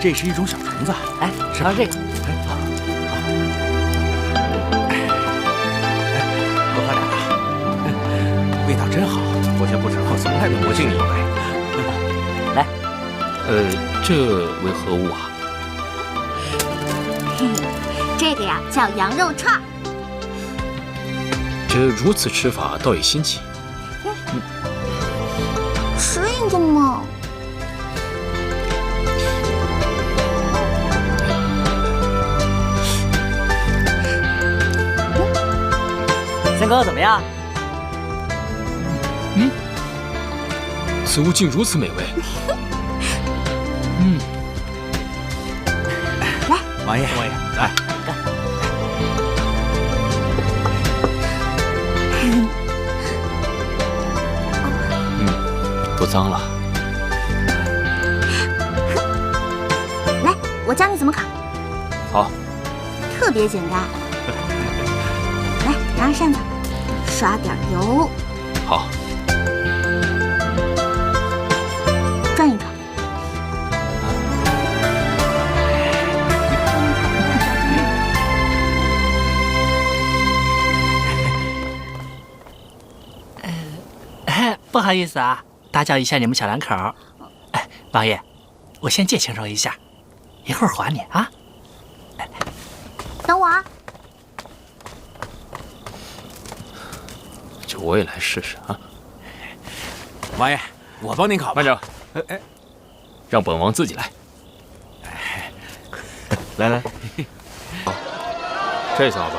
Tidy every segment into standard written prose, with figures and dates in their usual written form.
这是一种小虫子。哎，尝尝这个。多喝点啊，味道真好。我先不吃了，我从来都不敬你一杯。来，这为何物啊？这个呀叫羊肉串。这如此吃法倒也新奇。吃一个嘛。三哥怎么样？此物竟如此美味。来，王爷，来。不脏了。来，我教你怎么烤。好，特别简单。来，拿个扇子，刷点油，好，转一转。不好意思啊，打搅一下你们小两口。哎，王爷，我先借轻柔一下，一会儿还你啊。等我啊。就我也来试试啊。王爷，我帮您烤吧。慢着，让本王自己来。来来，这小子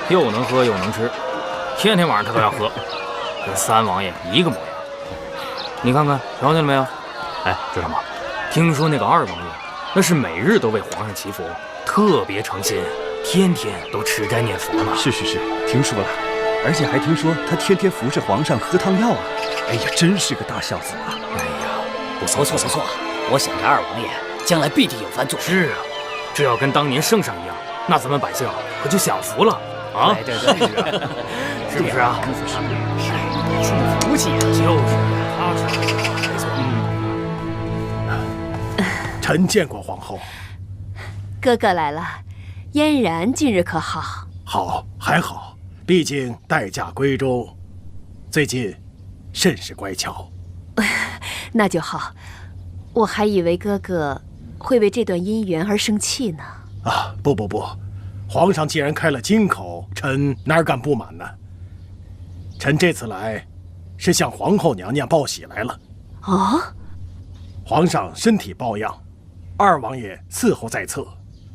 又能喝又能吃，天天晚上他都要喝，跟三王爷一个模样。你看看，瞧见了没有？哎，知道吗？听说那个二王爷，那是每日都为皇上祈福，特别诚心，天天都吃斋念佛呢。是，听说了，而且还听说他天天服侍皇上喝汤药啊！哎呀，真是个大孝子啊！哎呀，不错，我想这二王爷将来必定有番作为。是啊，这要跟当年圣上一样，那咱们百姓可就享福了啊！对，是不是啊？出福气啊！就是。没错，臣见过皇后。哥哥来了，嫣然近日可好？好，还好，毕竟待嫁闺中，最近甚是乖巧。那就好，我还以为哥哥会为这段姻缘而生气呢。啊，不，皇上既然开了金口，臣哪敢不满呢？臣这次来，是向皇后娘娘报喜来了。哦，皇上身体抱恙，二王爷伺候在侧，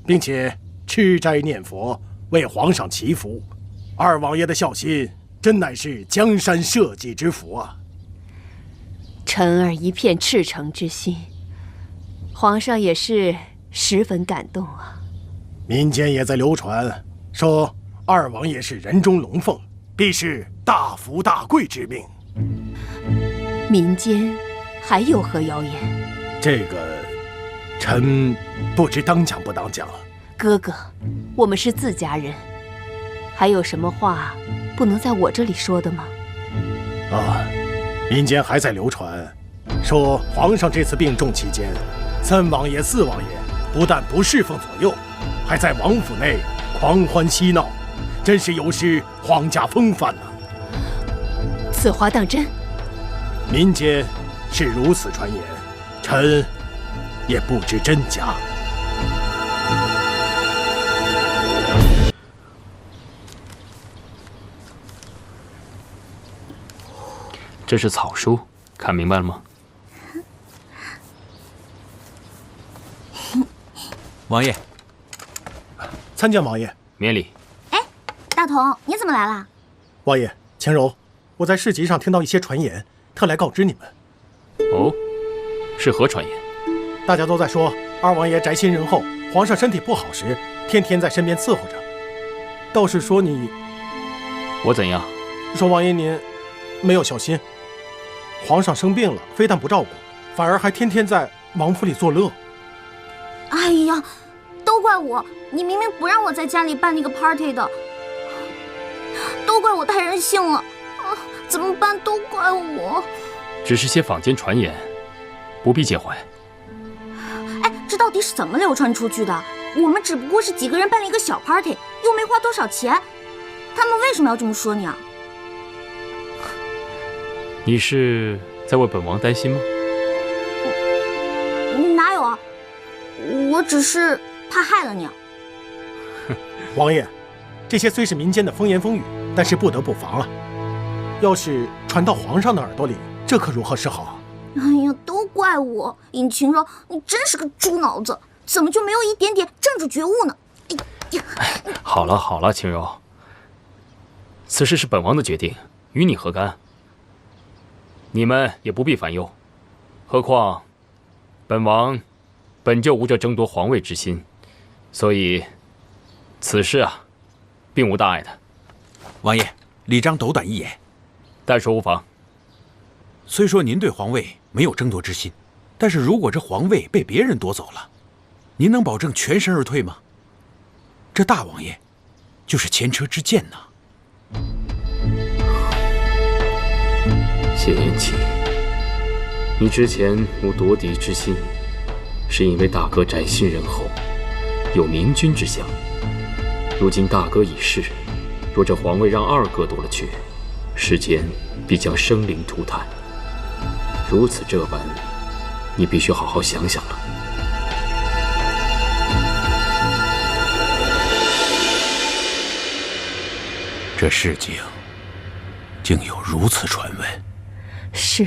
并且吃斋念佛，为皇上祈福。二王爷的孝心，真乃是江山社稷之福啊！臣儿一片赤诚之心，皇上也是十分感动啊。民间也在流传，说二王爷是人中龙凤，必是大福大贵之命。民间还有何谣言？这个，臣不知当讲不当讲。哥哥，我们是自家人，还有什么话不能在我这里说的吗？啊，民间还在流传，说皇上这次病重期间，三王爷、四王爷不但不侍奉左右，还在王府内狂欢嬉闹，真是有失皇家风范呐。此话当真？民间是如此传言，臣也不知真假。这是草书，看明白了吗？王爷，参见王爷。免礼。哎，大同，你怎么来了？王爷，晴柔，我在市集上听到一些传言，特来告知你们。哦，是何传言？大家都在说二王爷宅心仁厚，皇上身体不好时，天天在身边伺候着。倒是说你，我怎样？说王爷您没有小心，皇上生病了，非但不照顾，反而还天天在王府里作乐。哎呀，都怪我！你明明不让我在家里办那个 party 的，都怪我太任性了啊！怎么办？都怪我。只是些坊间传言，不必介怀。哎，这到底底是怎么流传出去的？我们只不过是几个人办了一个小 party， 又没花多少钱，他们为什么要这么说你啊？你是在为本王担心吗？哪有啊？我只是怕害了你啊。王爷，这些虽是民间的风言风语，但是不得不防啊。要是传到皇上的耳朵里，这可如何是好？哎呀，都怪我，尹晴柔，你真是个猪脑子，怎么就没有一点点政治觉悟呢？好了好了，晴柔，此事是本王的决定，与你何干？你们也不必烦忧，何况本王本就无这争夺皇位之心，所以此事啊，并无大碍的。王爷，李章斗胆一言，但说无妨。虽说您对皇位没有争夺之心，但是如果这皇位被别人夺走了，您能保证全身而退吗？这大王爷就是前车之鉴呐。谢延启，你之前无夺嫡之心，是因为大哥宅心仁厚，有明君之相。如今大哥已逝，若这皇位让二哥夺了去，世间必将生灵涂炭。如此这般，你必须好好想想了。这事情竟有如此传闻。是。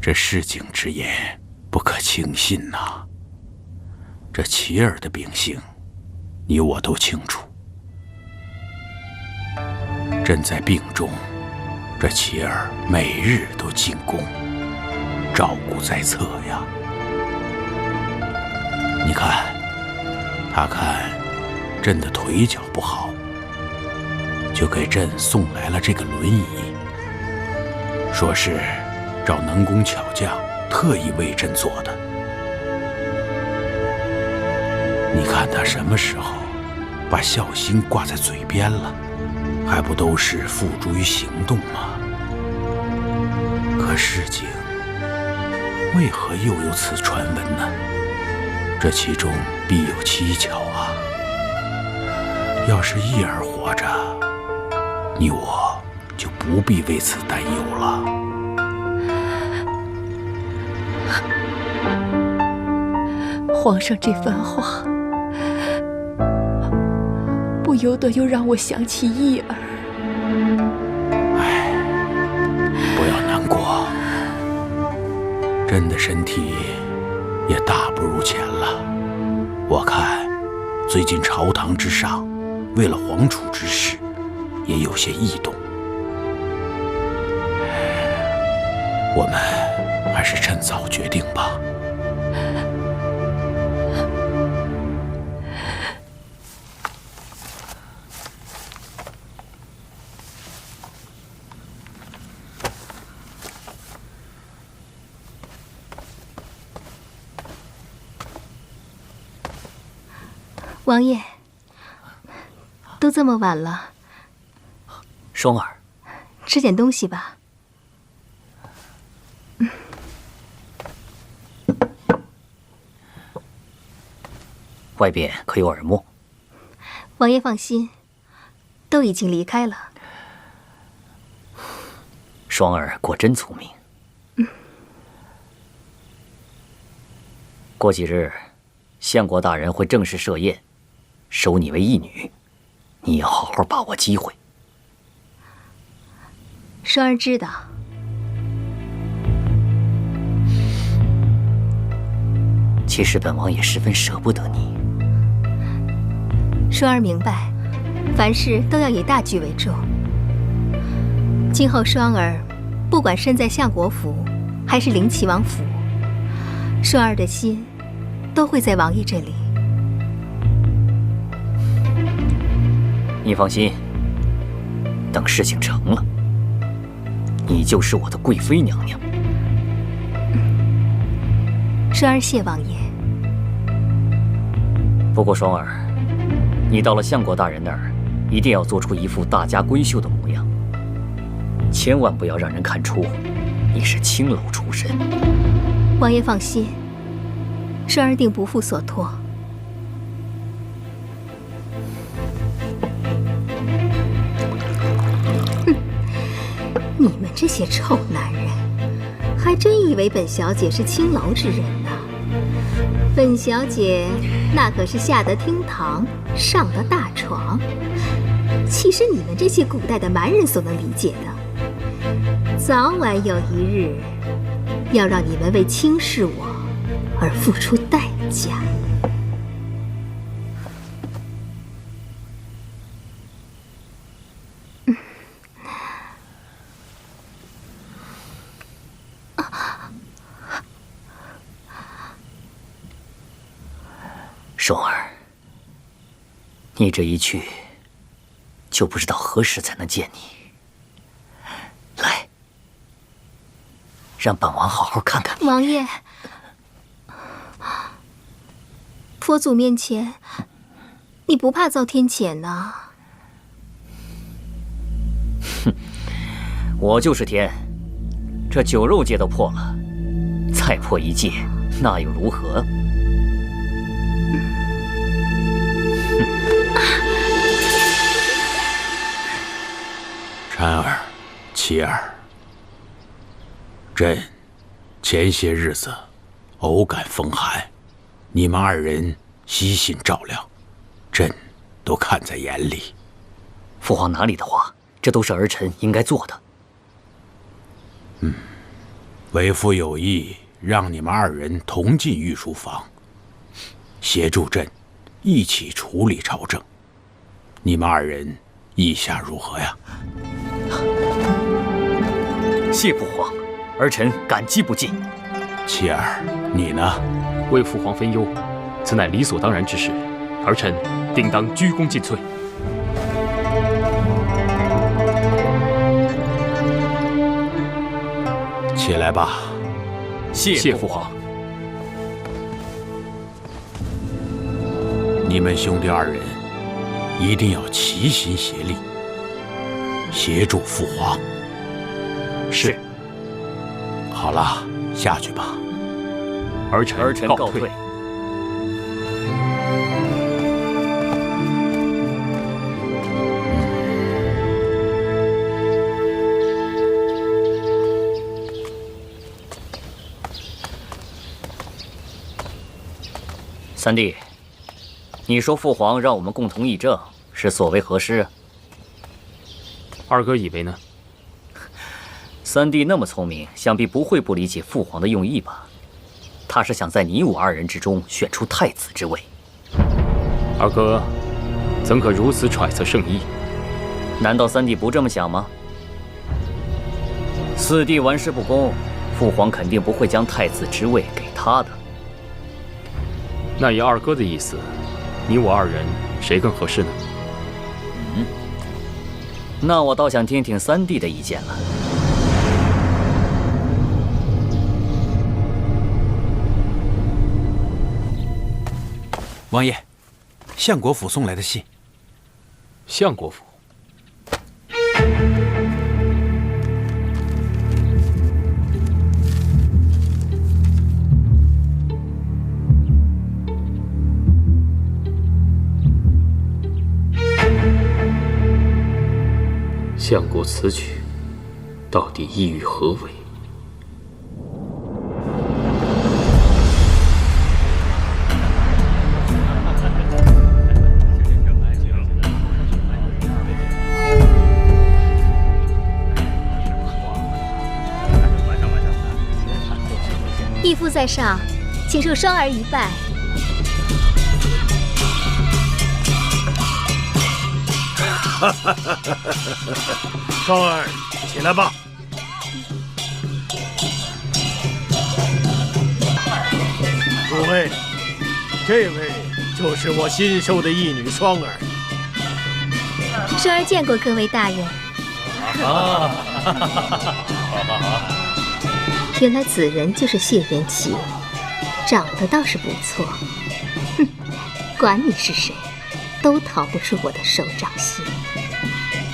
这市井之言不可轻信呐。这齐儿的秉性，你我都清楚。朕在病中，这齐儿每日都进宫，照顾在侧呀。你看，他看朕的腿脚不好，就给朕送来了这个轮椅，说是找能工巧匠特意为朕做的。你看他什么时候把孝心挂在嘴边了？还不都是付诸于行动吗？可事情为何又有此传闻呢？这其中必有蹊跷啊！要是一儿活着，你我就不必为此担忧了。皇上这番话，不由得又让我想起一儿。哎，不要难过，朕的身体也大不如前了。我看最近朝堂之上，为了皇储之事，也有些异动。我们还是趁早决定吧。王爷，都这么晚了，双儿，吃点东西吧。外边可有耳目？王爷放心，都已经离开了。双儿果真聪明。过几日，相国大人会正式设宴，收你为义女，你要好好把握机会。双儿知道。其实本王也十分舍不得你。双儿明白，凡事都要以大局为重。今后双儿不管身在相国府，还是灵齐王府，双儿的心都会在王爷这里。你放心，等事情成了，你就是我的贵妃娘娘。双儿谢王爷。不过双儿，你到了相国大人那儿，一定要做出一副大家闺秀的模样，千万不要让人看出你是青楼出身。王爷放心，双儿定不负所托。你们这些臭男人，还真以为本小姐是青楼之人呢？本小姐那可是下得厅堂，上得大床，岂是你们这些古代的蛮人所能理解的？早晚有一日，要让你们为轻视我而付出代价。双儿，你这一去，就不知道何时才能见你。来，让本王好好看看你。王爷，佛祖面前，你不怕遭天谴呢？哼，我就是天，这酒肉戒都破了，再破一戒，那又如何？婵儿，琪儿，朕前些日子偶感风寒，你们二人悉心照料，朕都看在眼里。父皇哪里的话，这都是儿臣应该做的。为父有意让你们二人同进御书房，协助朕一起处理朝政。你们二人意下如何呀？谢父皇，儿臣感激不尽。琪儿，你呢？为父皇分忧，此乃理所当然之事，儿臣定当鞠躬尽瘁。起来吧。谢父皇。你们兄弟二人一定要齐心协力，协助父皇。是。好了，下去吧。儿臣告退。三弟，你说父皇让我们共同议政，是所为何事？二哥以为呢？三弟那么聪明，想必不会不理解父皇的用意吧？他是想在你我二人之中选出太子之位。二哥怎可如此揣测圣意？难道三弟不这么想吗？四弟玩世不恭，父皇肯定不会将太子之位给他的。那以二哥的意思，你我二人谁更合适呢？那我倒想听听三弟的意见了。王爷，相国府送来的信。相国府。相国此举，到底意欲何为？义父在上，请受双儿一拜。双儿，起来吧。诸位，这位就是我新收的义女双儿。双儿见过各位大人。原来此人就是谢元齐，长得倒是不错。哼，管你是谁，都逃不出我的手掌心。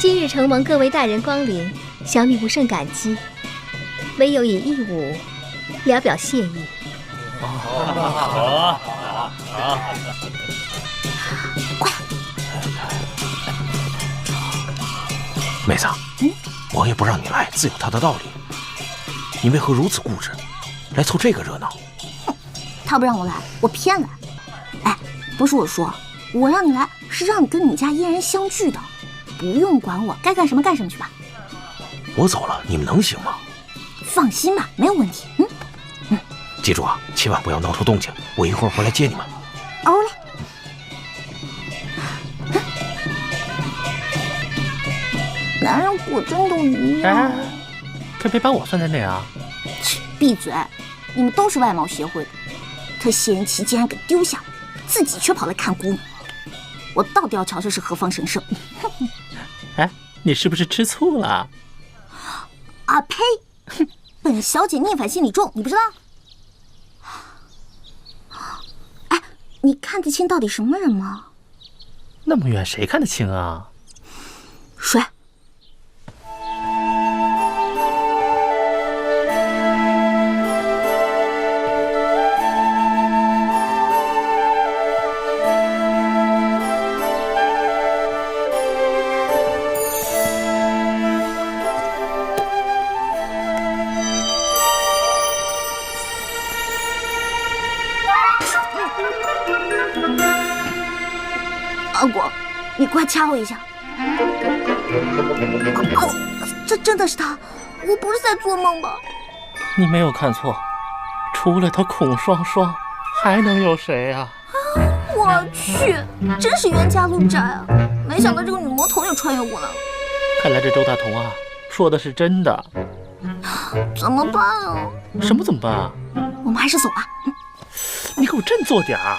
今日承蒙各位大人光临，小女不胜感激。唯有以义舞聊表谢意。好。妹子，王爷不让你来，自有他的道理。你为何如此固执，来凑这个热闹？他不让我来，我偏来。哎，不是我说，我让你来是让你跟你家嫣然相聚的，不用管我，该干什么干什么去吧。我走了，你们能行吗？放心吧，没有问题。记住啊，千万不要闹出动静，我一会儿回来接你们。欧嘞。男人果真都一样。可别把我算在内啊！切，闭嘴！你们都是外貌协会的。他谢人奇竟然给丢下了，自己却跑来看姑娘。我到底要瞧瞧是何方神圣！哎，你是不是吃醋了？啊呸！本小姐逆反心理重，你不知道？哎，你看得清到底什么人吗？那么远谁看得清啊？谁？阿果，你快掐我一下！这真的是他，我不是在做梦吧？你没有看错，除了他孔双双，还能有谁啊？我去，真是冤家路窄啊！没想到这个女魔头也穿越过来了。看来这周大同啊，说的是真的。怎么办啊？什么怎么办啊？我们还是走吧。你给我振作点儿，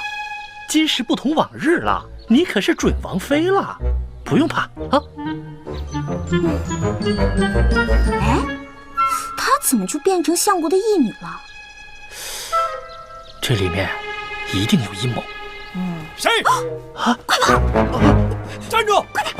今时不同往日了，你可是准王妃了，不用怕啊。哎，她怎么就变成相国的义女了？这里面一定有阴谋。谁？啊！快跑！站住！快点！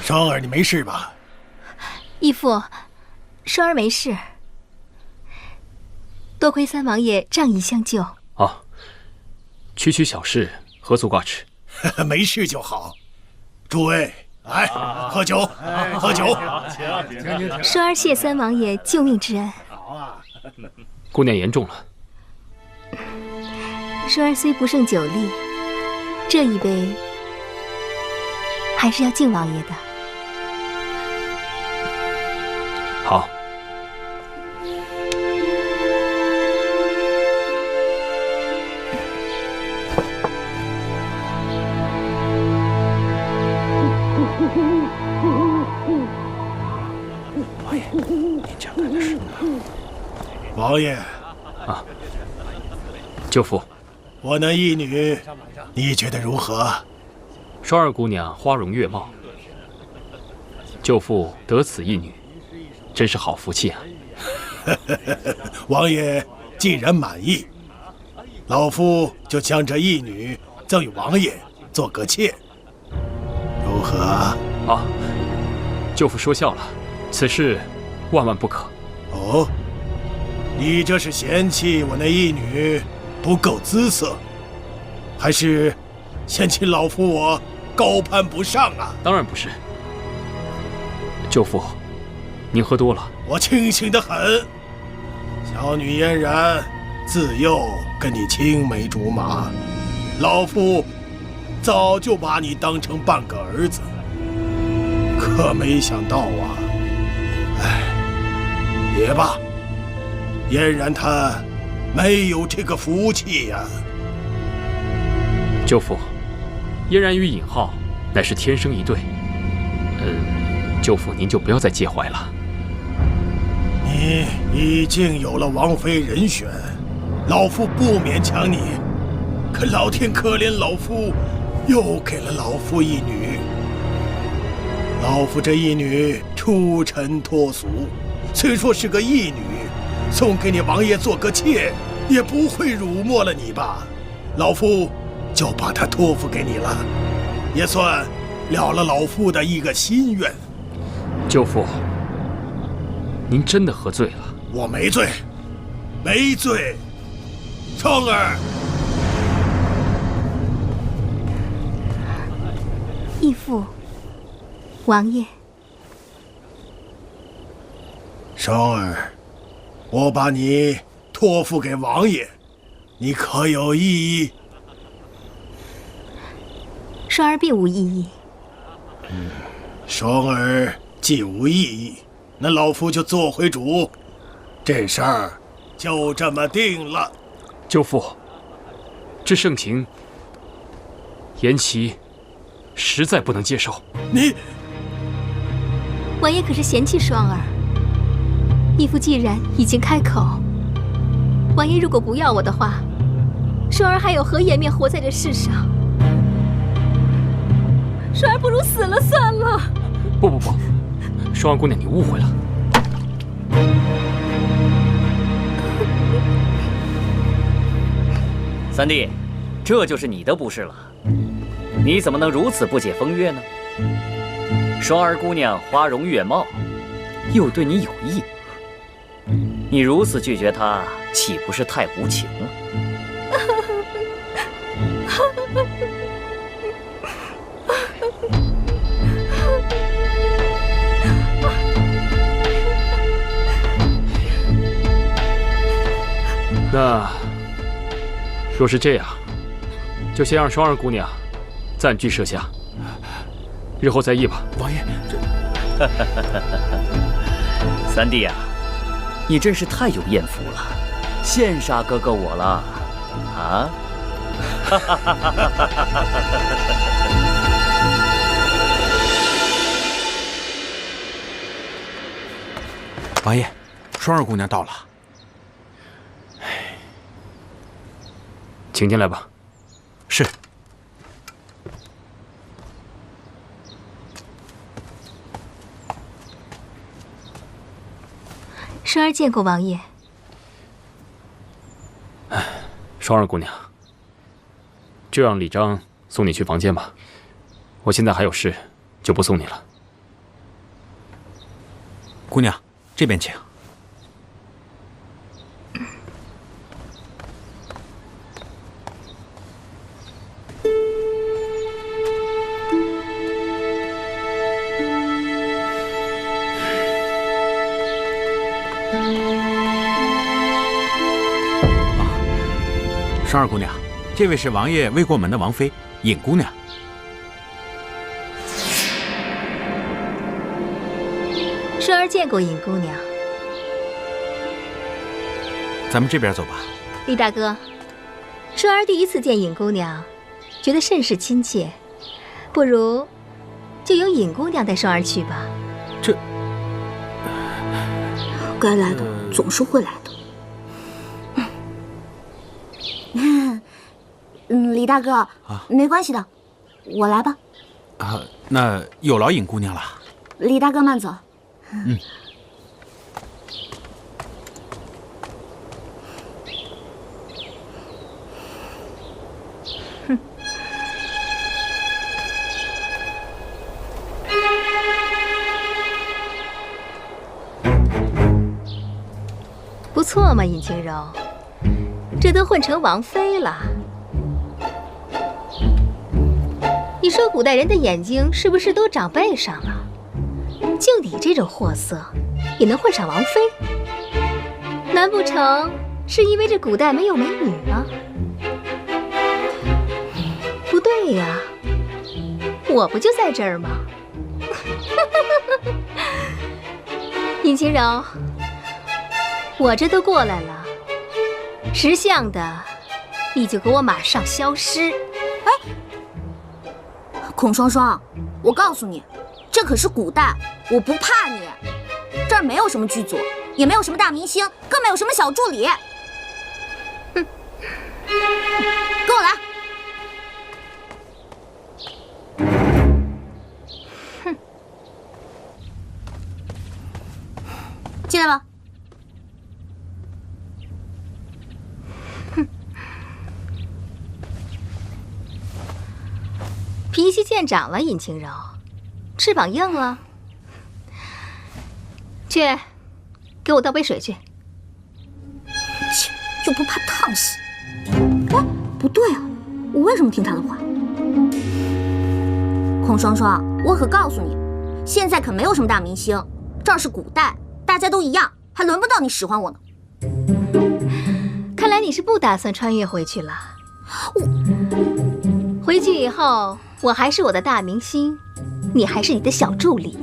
双儿，你没事吧？义父，双儿没事，多亏三王爷仗义相救。啊，区区小事，何足挂齿？没事就好。诸位，来喝酒，喝酒。双儿谢三王爷救命之恩。姑娘言重了。双儿虽不胜酒力，这一杯还是要敬王爷的。好。王爷，您讲的是王爷啊，舅父，我那义女，你觉得如何？双儿姑娘花容月貌，舅父得此一女，真是好福气啊！王爷既然满意，老夫就将这义女赠与王爷做个妾。何？啊，舅父说笑了，此事万万不可。哦，你这是嫌弃我那义女不够姿色，还是嫌弃老夫我高攀不上啊？当然不是。舅父，您喝多了。我清醒得很。小女嫣然自幼跟你青梅竹马，老夫早就把你当成半个儿子，可没想到啊！哎，也罢，嫣然她没有这个福气呀。舅父，嫣然与尹浩乃是天生一对，舅父您就不要再介怀了。你已经有了王妃人选，老夫不勉强你，可老天可怜老夫，又给了老夫一女。老夫这一女出尘脱俗，虽说是个义女，送给你王爷做个妾，也不会辱没了你吧？老夫就把她托付给你了，也算了了老夫的一个心愿。舅父，您真的喝醉了？我没醉，没醉。双儿，义父，王爷。双儿，我把你托付给王爷，你可有异议？双儿并无异议。双儿既无异议，那老夫就做回主，这事儿就这么定了。舅父，这盛情，言其实在不能接受。你，王爷可是嫌弃双儿？义父既然已经开口，王爷如果不要我的话，双儿还有何颜面活在这世上？双儿不如死了算了。不，双儿姑娘，你误会了。三弟，这就是你的不是了。你怎么能如此不解风月呢？双儿姑娘花容月貌，又对你有意，你如此拒绝她，岂不是太无情了？那若是这样，就先让双儿姑娘暂居舍下，日后再议吧。王爷，这三弟啊，你真是太有艳福了，羡煞哥哥我了啊！王爷，双儿姑娘到了。请进来吧。是。双儿见过王爷。双儿姑娘，就让李章送你去房间吧。我现在还有事，就不送你了。姑娘，这边请。双儿姑娘，这位是王爷未过门的王妃尹姑娘。双儿见过尹姑娘。咱们这边走吧。李大哥，双儿第一次见尹姑娘，觉得甚是亲切，不如就由尹姑娘带双儿去吧。这该来的总是会来的。李大哥，没关系的，我来吧。那有劳尹姑娘了。李大哥慢走。不错嘛，尹清柔，这都混成王妃了。你说古代人的眼睛是不是都长背上了？就你这种货色，也能混上王妃？难不成是因为这古代没有美女吗？不对呀，我不就在这儿吗？尹清柔，我这都过来了，识相的你就给我马上消失。哎，孔双双，我告诉你，这可是古代，我不怕你。这儿没有什么剧组，也没有什么大明星，更没有什么小助理。哼，跟我来。哼，进来吧。哼，脾气见长了，尹清柔，翅膀硬了。去，给我倒杯水去。切，又不怕烫死。哎，不对啊，我为什么听他的话？孔双双，我可告诉你，现在可没有什么大明星，这儿是古代，大家都一样，还轮不到你使唤我呢。看来你是不打算穿越回去了。回去以后，我还是我的大明星，你还是你的小助理，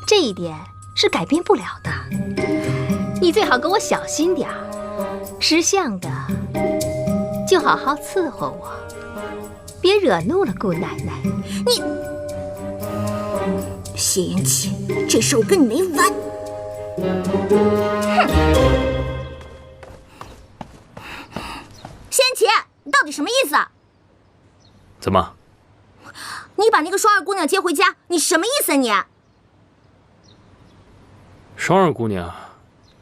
这一点是改变不了的。你最好给我小心点儿，识相的就好好伺候我，别惹怒了姑奶奶。你谢延启，这事我跟你没完。谢延启，你到底什么意思啊？怎么？你把那个双儿姑娘接回家，你什么意思啊你？双儿姑娘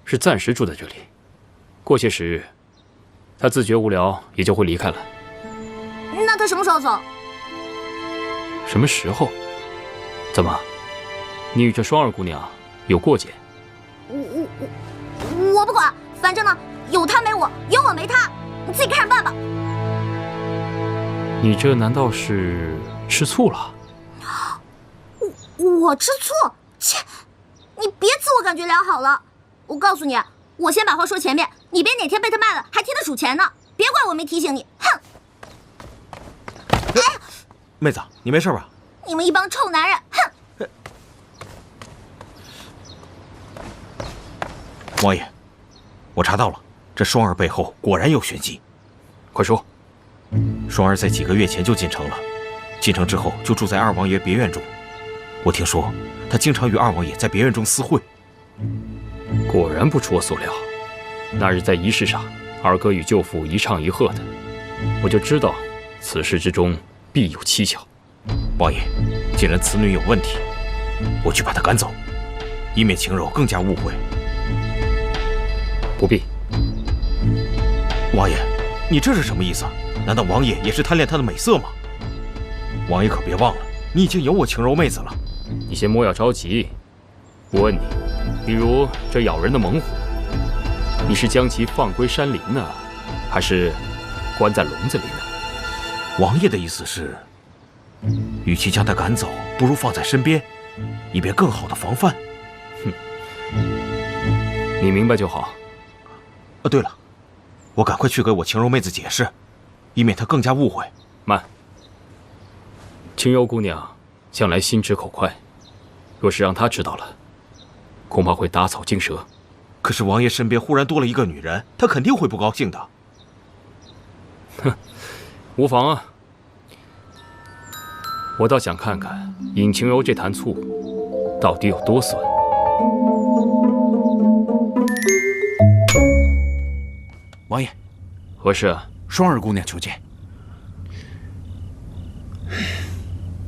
是暂时住在这里，过些时日，她自觉无聊也就会离开了。那她什么时候走？什么时候？怎么？你与这双儿姑娘有过节？我不管，反正呢，有她没我，有我没她，你自己看着办吧。你这难道是吃醋了？我吃醋？切！你别自我感觉良好了。我告诉你，我先把话说前面，你别哪天被他卖了还替他数钱呢。别怪我没提醒你。哼！哎，妹子，你没事吧？你们一帮臭男人！哼！王爷，我查到了，这双儿背后果然有玄机。快说。双儿在几个月前就进城了，进城之后就住在二王爷别院中。我听说他经常与二王爷在别院中私会。果然不出我所料，那日在仪式上，二哥与舅父一唱一和的，我就知道此事之中必有蹊跷。王爷，既然此女有问题，我去把她赶走，以免晴柔更加误会。不必。王爷，你这是什么意思？难道王爷也是贪恋她的美色吗？王爷可别忘了，你已经有我晴柔妹子了。你先莫要着急。我问你，比如这咬人的猛虎，你是将其放归山林呢，还是关在笼子里呢？王爷的意思是，与其将他赶走，不如放在身边，以便更好的防范。哼，你明白就好。对了，我赶快去给我晴柔妹子解释，以免她更加误会。慢，晴柔姑娘向来心直口快，若是让她知道了，恐怕会打草惊蛇。可是王爷身边忽然多了一个女人，她肯定会不高兴的。哼，无妨啊。我倒想看看尹晴柔这坛醋到底有多酸。王爷，何事啊？双儿姑娘求见。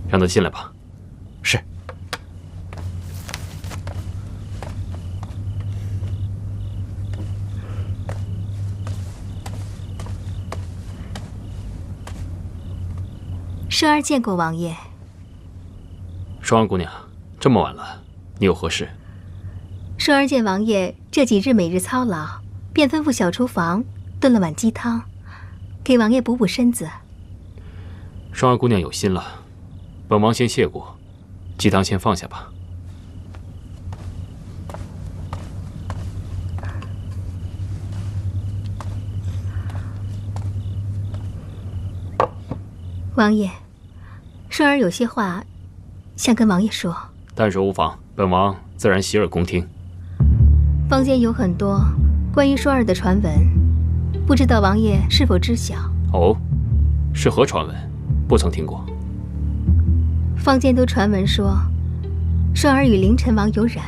让她进来吧。是。双儿见过王爷。双儿姑娘，这么晚了，你有何事？双儿见王爷这几日每日操劳，便吩咐小厨房炖了碗鸡汤，给王爷补补身子。双儿姑娘有心了，本王先谢过，鸡汤先放下吧。王爷，双儿有些话想跟王爷说。但说无妨，本王自然洗耳恭听。坊间有很多关于双儿的传闻，不知道王爷是否知晓？哦，是何传闻？不曾听过。坊间都传闻说，双儿与凌尘王有染。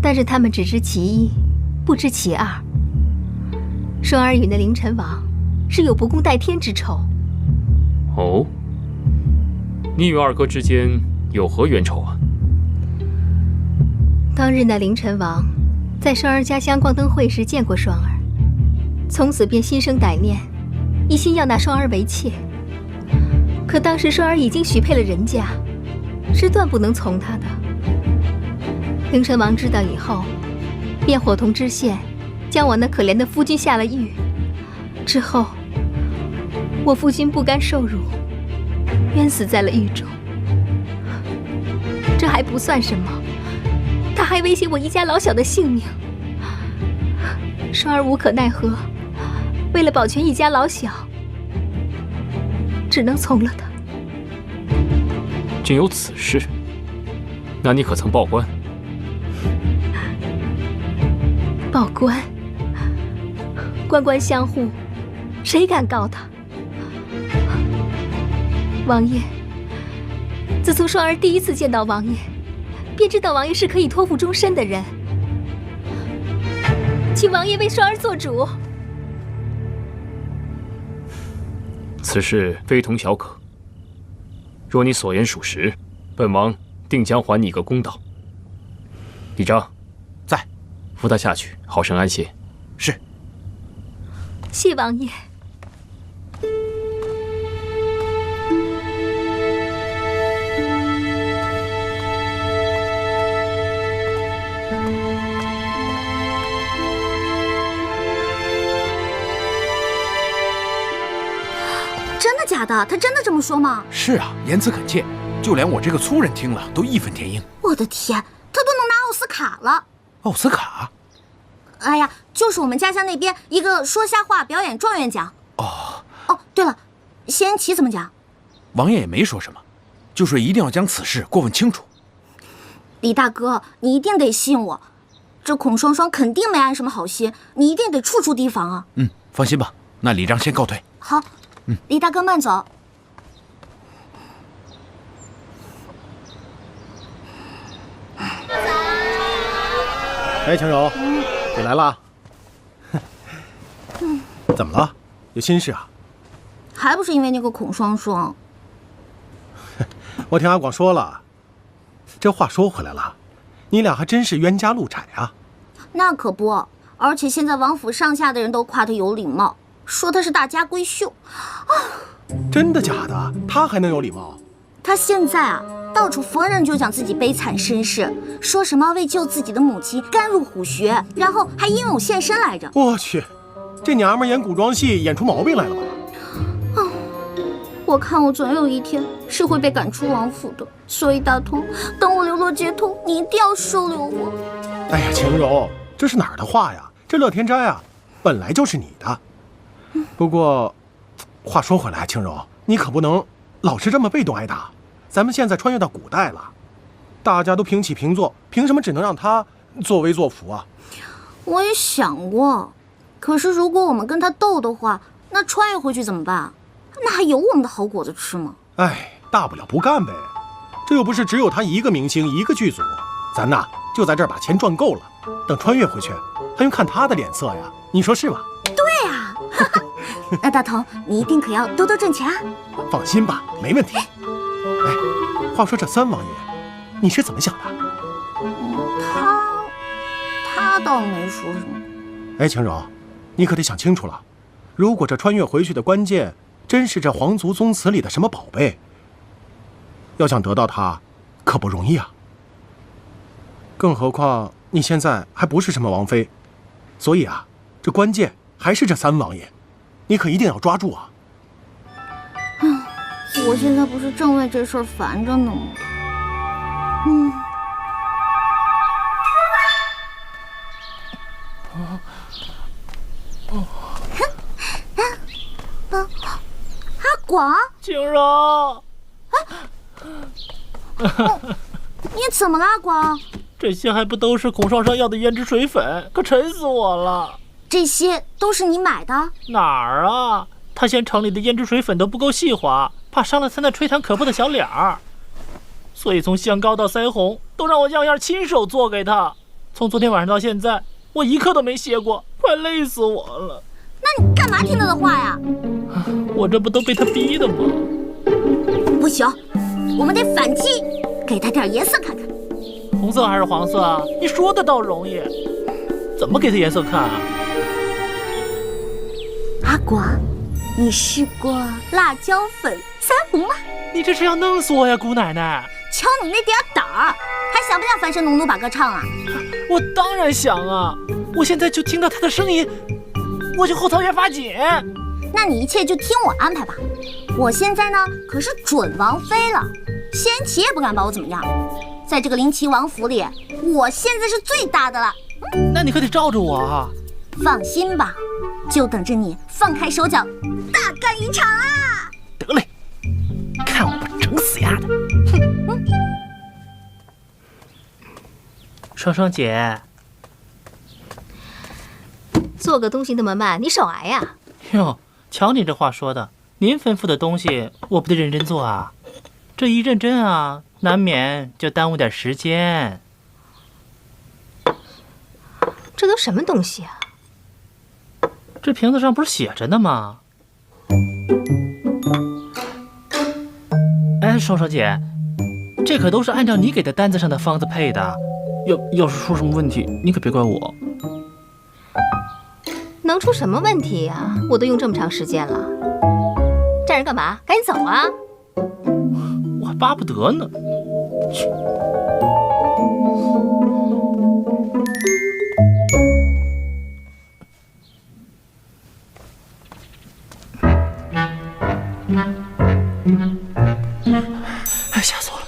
但是他们只知其一，不知其二。双儿与那凌尘王是有不共戴天之仇。哦，你与二哥之间有何冤仇啊？当日那凌尘王在双儿家乡光灯会时见过双儿，从此便心生歹念，一心要纳双儿为妾。可当时双儿已经许配了人家，是断不能从他的。凌尘王知道以后，便伙同知县将我那可怜的夫君下了狱。之后，我夫君不甘受辱，冤死在了狱中。这还不算什么，他还威胁我一家老小的性命。双儿无可奈何，为了保全一家老小，只能从了他。竟有此事？那你可曾报官？报官？官官相护，谁敢告他？王爷，自从双儿第一次见到王爷，便知道王爷是可以托付终身的人。请王爷为双儿做主。此事非同小可。若你所言属实，本王定将还你一个公道。李章，在，扶他下去，好生安歇。是。谢王爷。真的假的？他真的这么说吗？是啊，言辞恳切，就连我这个粗人听了都义愤填膺。我的天，他都能拿奥斯卡了！奥斯卡？哎呀，就是我们家乡那边一个说瞎话表演状元奖。哦，对了，谢安琪怎么讲？王爷也没说什么，就说一定要将此事过问清楚。李大哥，你一定得信我，这孔双双肯定没安什么好心，你一定得处处提防啊。放心吧，那李章先告退。好，李大哥慢走。哎，晴柔，你来啦？怎么了？有心事啊？还不是因为那个孔双双。我听阿广说了。这话说回来了，你俩还真是冤家路窄啊。那可不，而且现在王府上下的人都夸他有礼貌，说他是大家闺秀。真的假的？他还能有礼貌？他现在啊，到处逢人就讲自己悲惨身世，说什么为救自己的母亲甘入虎穴，然后还英勇献身来着。我去，这娘们演古装戏演出毛病来了吧？我看我总有一天是会被赶出王府的，所以大同，等我流落街头，你一定要收留我。哎呀，晴柔，这是哪儿的话呀？这乐天斋啊，本来就是你的。不过，话说回来，晴柔，你可不能老是这么被动挨打。咱们现在穿越到古代了，大家都平起平坐，凭什么只能让他作威作福啊？我也想过，可是如果我们跟他斗的话，那穿越回去怎么办？那还有我们的好果子吃吗？哎，大不了不干呗。这又不是只有他一个明星一个剧组，咱呐就在这儿把钱赚够了，等穿越回去还用看他的脸色呀？你说是吧？对呀。那大同，你一定可要多多挣钱啊！放心吧，没问题。哎，话说这三王爷，你是怎么想的？他倒没说什么。哎，晴柔，你可得想清楚了。如果这穿越回去的关键真是这皇族宗祠里的什么宝贝，要想得到它，可不容易啊。更何况你现在还不是什么王妃，所以啊，这关键还是这三王爷，你可一定要抓住啊！我现在不是正为这事儿烦着呢吗？阿广，景柔，你怎么了，阿广？这些还不都是孔双双要的胭脂水粉，可沉死我了！这些都是你买的？哪儿啊？他嫌城里的胭脂水粉都不够细滑，怕伤了他那吹弹可破的小脸儿，所以从香膏到腮红都让我样样亲手做给他。从昨天晚上到现在，我一刻都没歇过，快累死我了。那你干嘛听他的话呀？我这不都被他逼的吗？不行，我们得反击，给他点颜色看看。红色还是黄色啊？你说的倒容易，怎么给他颜色看啊？阿广，你试过辣椒粉、腮红吗？你这是要弄死我呀，姑奶奶！瞧你那点胆儿，还想不想翻身农奴把歌唱啊？我当然想啊！我现在就听到他的声音，我就后槽牙发紧。那你一切就听我安排吧。我现在呢可是准王妃了，仙齐也不敢把我怎么样。在这个灵齐王府里，我现在是最大的了。那你可得罩着我啊！放心吧，就等着你放开手脚，大干一场啊！得嘞，看我不整死丫的！双双姐，做个东西那么慢，你手癌呀？哟，瞧你这话说的，您吩咐的东西我不得认真做啊？这一认真啊，难免就耽误点时间。这都什么东西啊？这瓶子上不是写着呢吗？哎，双双姐，这可都是按照你给的单子上的方子配的，要是出什么问题，你可别怪我。能出什么问题呀？我都用这么长时间了，站着干嘛？赶紧走啊！我还巴不得呢。哎，吓死我了！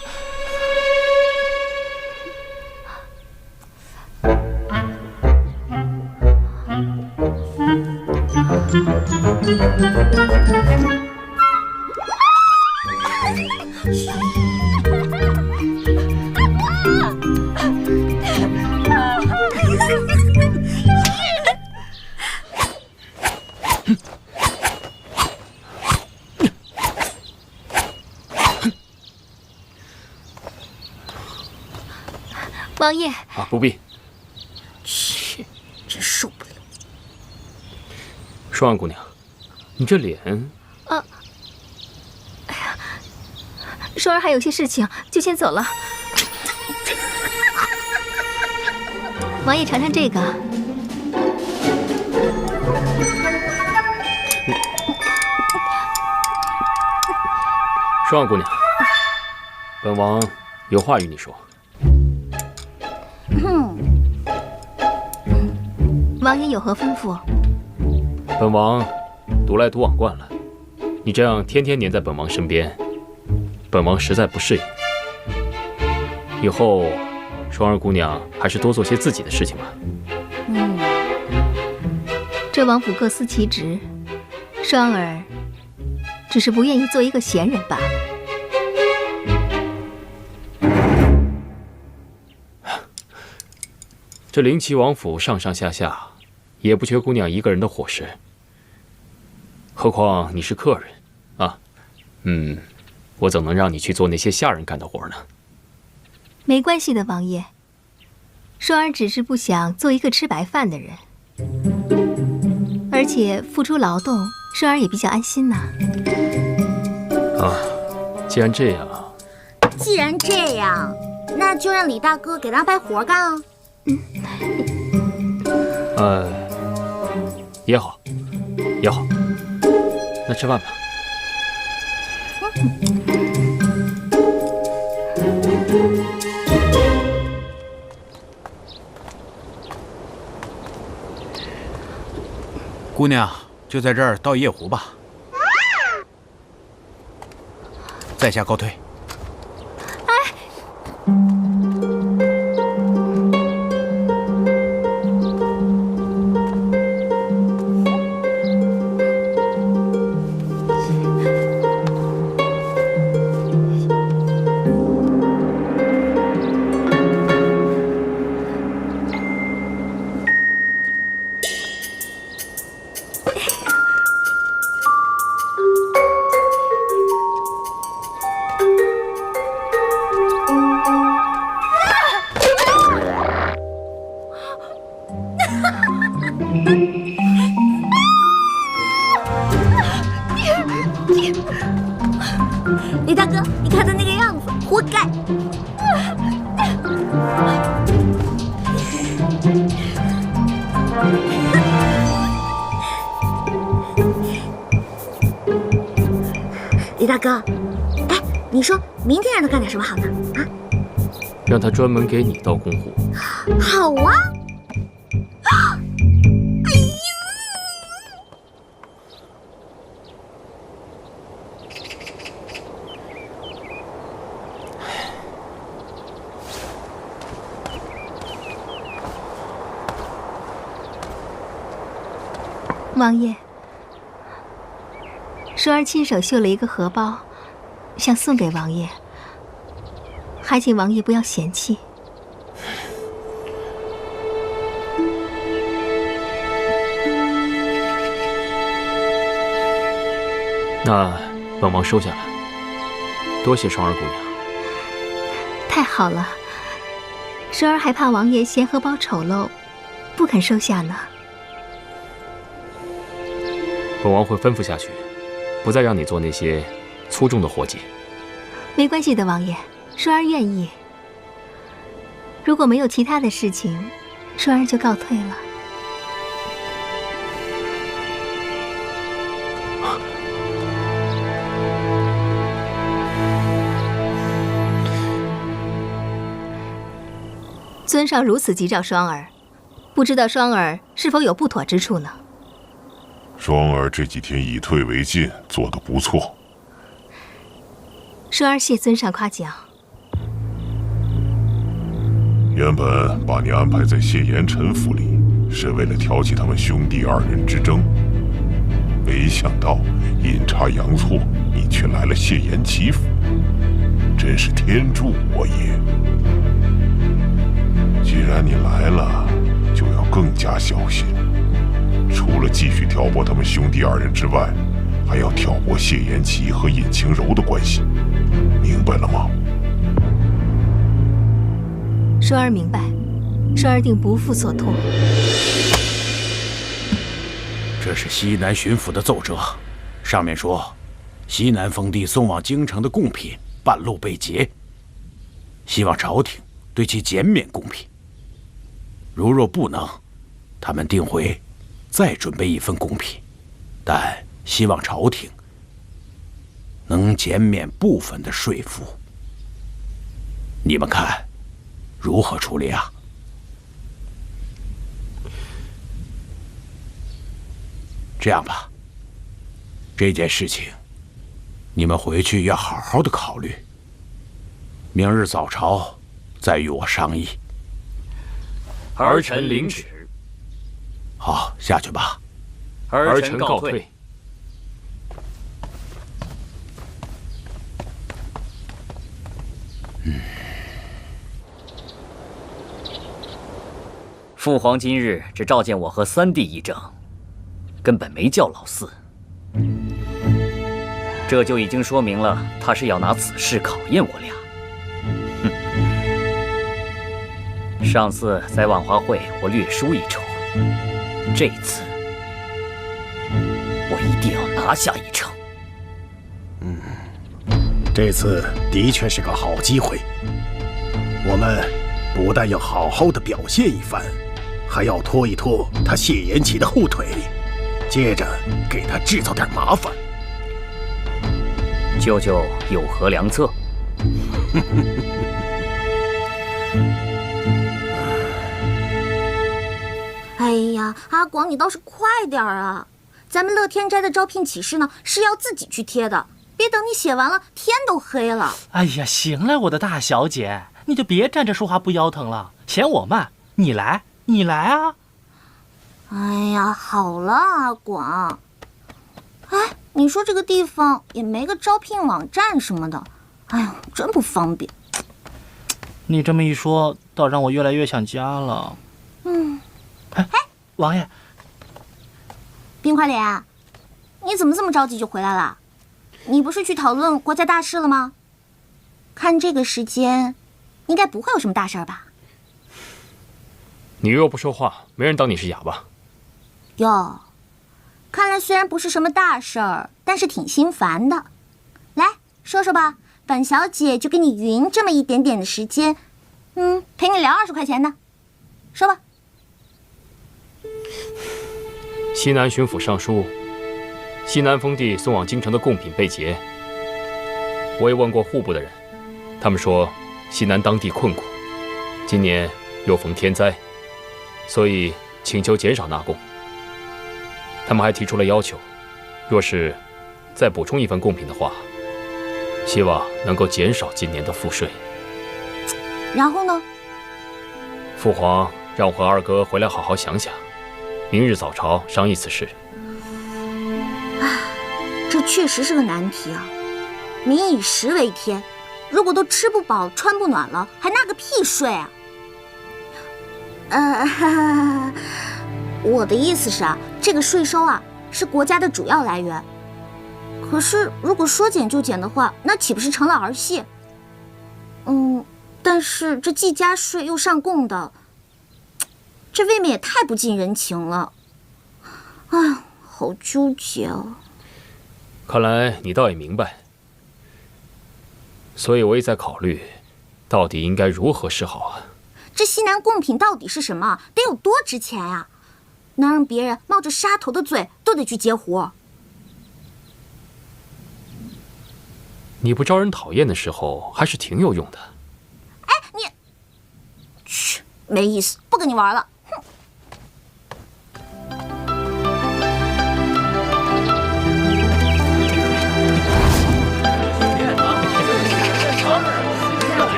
王爷啊，不必。切，真受不了。双儿姑娘，你这脸……哎呀，双儿还有些事情，就先走了。王爷尝尝这个。双儿姑娘，本王有话与你说。王爷有何吩咐？本王独来独往惯了，你这样天天黏在本王身边，本王实在不适应。以后，双儿姑娘还是多做些自己的事情吧。这王府各司其职，双儿只是不愿意做一个闲人罢了。这灵齐王府上上下下，也不缺姑娘一个人的伙食。何况你是客人，啊，我怎能让你去做那些下人干的活呢？没关系的，王爷。双儿只是不想做一个吃白饭的人，而且付出劳动，双儿也比较安心呐。啊，既然这样，那就让李大哥给他安排活干啊。也好，也好。那吃饭吧。姑娘就在这儿到夜湖吧，在下告退。李大哥，你看他那个样子，活该！李大哥，哎，你说明天让他干点什么好呢？啊？让他专门给你刀公虎。好啊！王爷，双儿亲手绣了一个荷包，想送给王爷，还请王爷不要嫌弃。那本王收下来，多谢双儿姑娘。太好了，双儿还怕王爷嫌荷包丑陋，不肯收下呢。本王会吩咐下去，不再让你做那些粗重的活计。没关系的，王爷，双儿愿意。如果没有其他的事情，双儿就告退了。尊上如此急召双儿，不知道双儿是否有不妥之处呢？双儿这几天以退为进，做得不错。双儿谢尊上夸奖。原本把你安排在谢延辰府里，是为了挑起他们兄弟二人之争，没想到阴差阳错，你却来了谢延齐府，真是天助我也。既然你来了，就要更加小心。除了继续挑拨他们兄弟二人之外，还要挑拨谢延齐和尹晴柔的关系，明白了吗？双儿明白，双儿定不负所托。这是西南巡抚的奏折，上面说，西南封地送往京城的贡品半路被劫，希望朝廷对其减免贡品。如若不能，他们定会再准备一份贡品，但希望朝廷能减免部分的税赋。你们看如何处理啊？这样吧，这件事情你们回去要好好的考虑，明日早朝再与我商议。儿臣领旨。好，下去吧。儿臣告退。父皇今日只召见我和三弟议政，根本没叫老四，这就已经说明了他是要拿此事考验我俩。上次在万华会我略输一筹，这次我一定要拿下一城。这次的确是个好机会，我们不但要好好的表现一番，还要拖一拖他谢延齐的后腿，接着给他制造点麻烦。舅舅有何良策？哎呀，阿广，你倒是快点啊！咱们乐天斋的招聘启事呢是要自己去贴的，别等你写完了天都黑了。哎呀，行了，我的大小姐，你就别站着说话不腰疼了，嫌我慢，你来啊！哎呀，好了，阿广。哎，你说这个地方也没个招聘网站什么的，哎呀，真不方便。你这么一说，倒让我越来越想家了。哎，王爷，冰块脸，你怎么这么着急就回来了？你不是去讨论国家大事了吗？看这个时间，应该不会有什么大事吧？你若不说话，没人当你是哑巴。哟，看来虽然不是什么大事儿，但是挺心烦的。来说说吧，本小姐就给你匀这么一点点的时间，陪你聊20块钱的，说吧。西南巡抚上书，西南封地送往京城的贡品被劫。我也问过户部的人，他们说西南当地困苦，今年又逢天灾，所以请求减少纳贡。他们还提出了要求，若是再补充一份贡品的话，希望能够减少今年的赋税。然后呢？父皇让我和二哥回来好好想想，明日早朝商议此事。这确实是个难题啊！民以食为天，如果都吃不饱穿不暖了，还纳个屁税啊！我的意思是啊，这个税收啊是国家的主要来源。可是如果说减就减的话，那岂不是成了儿戏？但是这既加税又上贡的，这未免也太不近人情了。哎呀，好纠结啊！看来你倒也明白，所以我也在考虑，到底应该如何是好啊？这西南贡品到底是什么？得有多值钱呀？能让别人冒着杀头的罪都得去接活？你不招人讨厌的时候，还是挺有用的。哎，你，去，没意思，不跟你玩了。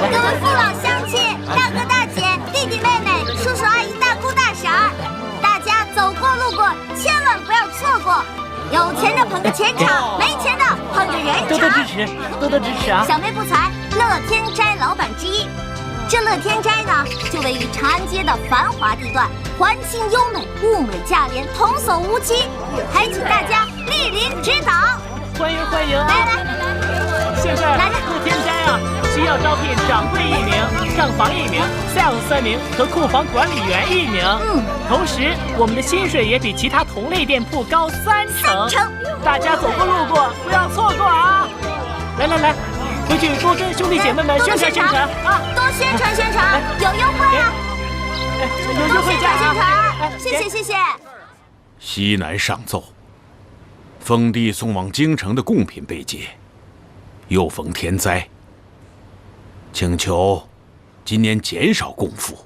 各位父老乡亲、大哥大姐、弟弟妹妹、叔叔阿姨、大姑大婶儿，大家走过路过，千万不要错过。有钱的捧个钱场，没钱的捧个人场。多多支持啊！小妹不才，乐天斋老板之一。这乐天斋呢，就位于长安街的繁华地段，环境优美，物美价廉，童叟无欺，还请大家莅临指导。欢迎！来，现在乐天斋啊，需要招聘掌柜1名、账房1名、sales 3名和库房管理员1名。同时我们的薪水也比其他同类店铺高3成。大家走过路过不要错过啊！来，回去多跟兄弟姐妹们宣传啊！多宣传，有优惠啊！有优惠价啊！谢谢。西南上奏，封地送往京城的贡品被劫，又逢天灾，请求今年减少贡赋。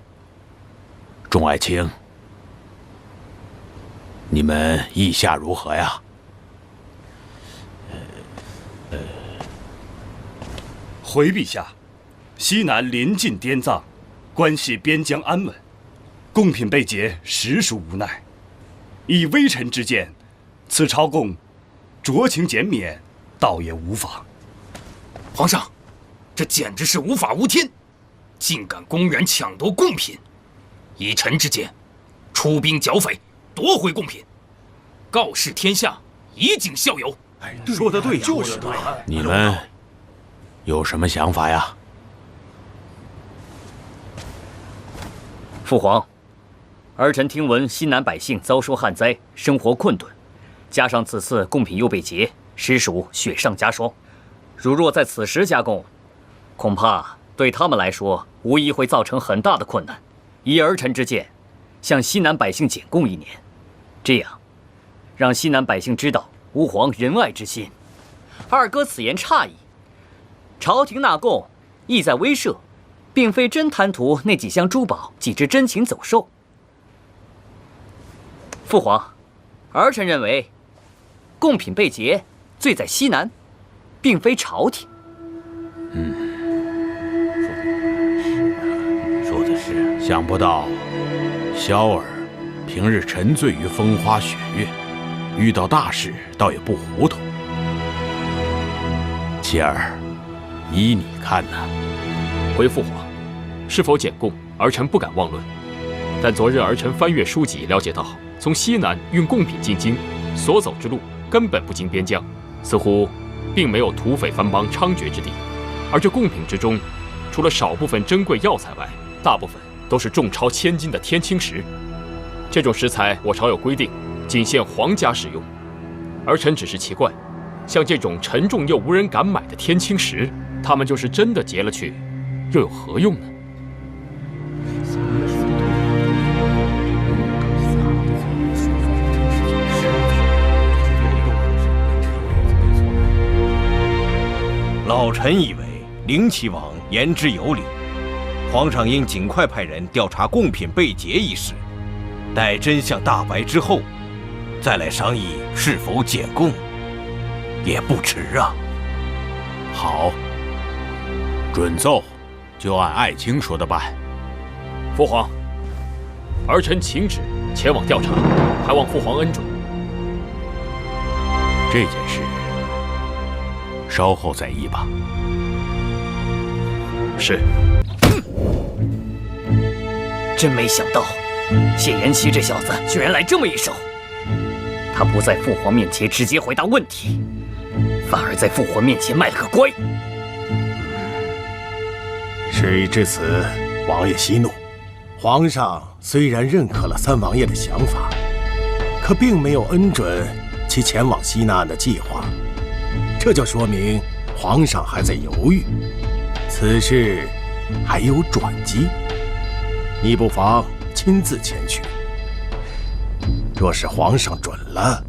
众爱卿，你们意下如何呀？回陛下，西南临近滇藏，关系边疆安稳，贡品被劫，实属无奈。以微臣之见，此朝贡酌情减免，倒也无妨。皇上，这简直是无法无天，竟敢公然抢夺贡品！以臣之见，出兵剿匪，夺回贡品，告示天下，以儆效尤。说得对，就是对。你们有什么想法呀？父皇，儿臣听闻西南百姓遭受旱灾，生活困顿，加上此次贡品又被劫，实属雪上加霜。若在此时加贡，恐怕对他们来说无疑会造成很大的困难。依儿臣之见，向西南百姓减贡1年，这样让西南百姓知道吾皇仁爱之心。二哥此言差矣，朝廷纳贡意在威慑，并非真贪图那几箱珠宝、几只珍禽走兽。父皇，儿臣认为，贡品被劫，罪在西南，并非朝廷。说的是。想不到，萧儿平日沉醉于风花雪月，遇到大事倒也不糊涂。妻儿，依你看呢？回父皇，是否减贡，儿臣不敢妄论。但昨日儿臣翻阅书籍，了解到，从西南运贡品进京，所走之路根本不经边疆，似乎并没有土匪藩邦猖獗之地。而这贡品之中，除了少部分珍贵药材外，大部分都是重超千斤的天青石。这种食材我朝有规定，仅限皇家使用。儿臣只是奇怪，像这种沉重又无人敢买的天青石，他们就是真的劫了去，又有何用呢？老臣以为灵齐王言之有理，皇上应尽快派人调查贡品被劫一事，待真相大白之后，再来商议是否减贡，也不迟啊。好，准奏，就按爱卿说的办。父皇，儿臣请旨前往调查，还望父皇恩准。这件事稍后再议吧。是。真没想到，谢延齐这小子居然来这么一手。他不在父皇面前直接回答问题，反而在父皇面前卖了个乖。事已至此，王爷息怒。皇上虽然认可了三王爷的想法，可并没有恩准其前往西南岸的计划，这就说明皇上还在犹豫，此事还有转机。你不妨亲自前去。若是皇上准了，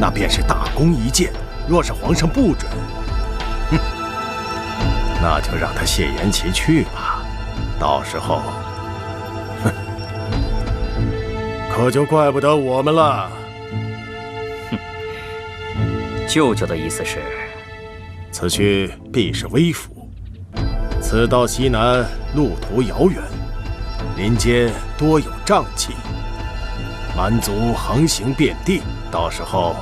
那便是大功一件；若是皇上不准，那就让他谢延齐去吧。到时候，可就怪不得我们了。舅舅的意思是，此去必是微服。此到西南路途遥远，林间多有瘴气，蛮族横行遍地，到时候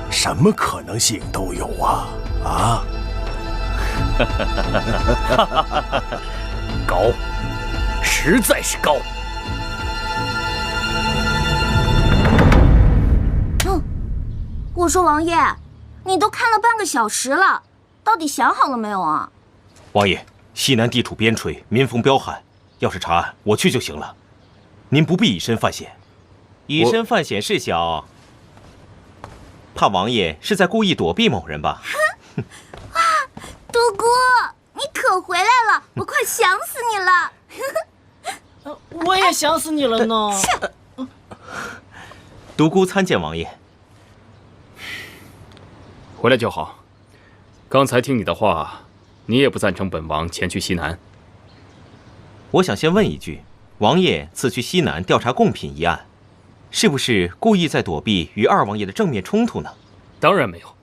什么可能性都有啊！啊！高，实在是高。我说王爷，你都看了半个小时了，到底想好了没有啊？王爷，西南地处边陲，民风彪悍，要是查案，我去就行了。您不必以身犯险。以身犯险是小，怕王爷是在故意躲避某人吧？哇，独孤，你可回来了，我快想死你了。我也想死你了呢。独孤参见王爷。回来就好。刚才听你的话，你也不赞成本王前去西南。我想先问一句，王爷此去西南调查贡品一案，是不是故意在躲避与二王爷的正面冲突呢？当然没有。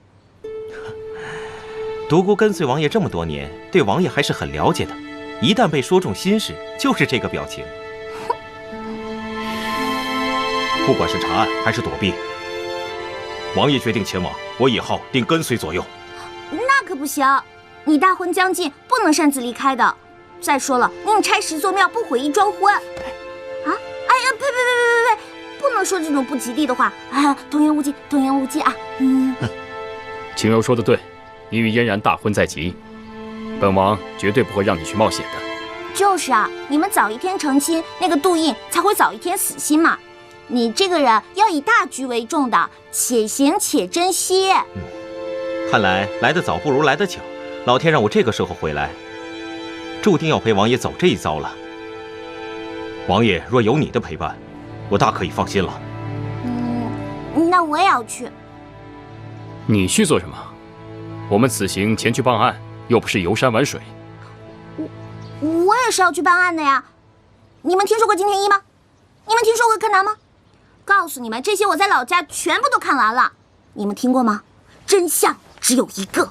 独孤跟随王爷这么多年，对王爷还是很了解的。一旦被说中心事，就是这个表情。不管是查案还是躲避，王爷决定前往，我以后定跟随左右。那可不行，你大婚将近，不能擅自离开的。再说了，宁拆十座庙，不毁一桩婚。啊！哎呀，呸！不能说这种不吉利的话啊！童言无忌，童言无忌啊！青幽说的对，你与嫣然大婚在即，本王绝对不会让你去冒险的。就是啊，你们早一天成亲，那个杜印才会早一天死心嘛。你这个人要以大局为重的，且行且珍惜。看来来得早不如来得巧，老天让我这个时候回来，注定要陪王爷走这一遭了。王爷若有你的陪伴，我大可以放心了。那我也要去。你去做什么？我们此行前去办案，又不是游山玩水。我也是要去办案的呀。你们听说过金田一吗？你们听说过柯南吗？告诉你们，这些我在老家全部都看完了。你们听过吗？真相只有一个。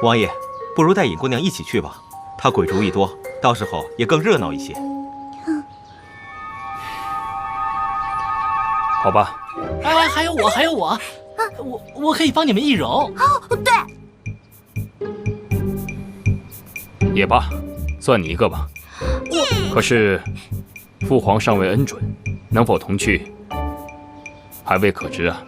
王爷，不如带尹姑娘一起去吧，她鬼主意多，到时候也更热闹一些。好吧。哎，还有我，我可以帮你们易容。哦，对。也罢，算你一个吧。可是，父皇尚未恩准，能否同去，还未可知啊。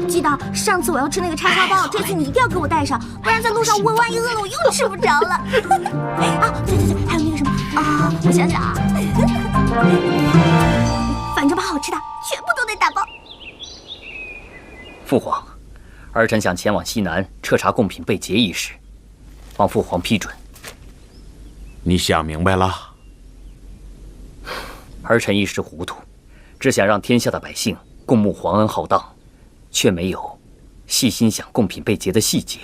记得上次我要吃那个叉烧包，这次你一定要给我带上，不然在路上我万一饿了，我又吃不着了。啊，对，还有那个什么啊，我想想啊，反正把好吃的全部都得打包。父皇，儿臣想前往西南彻查贡品被劫一事，望父皇批准。你想明白了？儿臣一时糊涂，只想让天下的百姓共沐皇恩浩荡，却没有细心想贡品被劫的细节。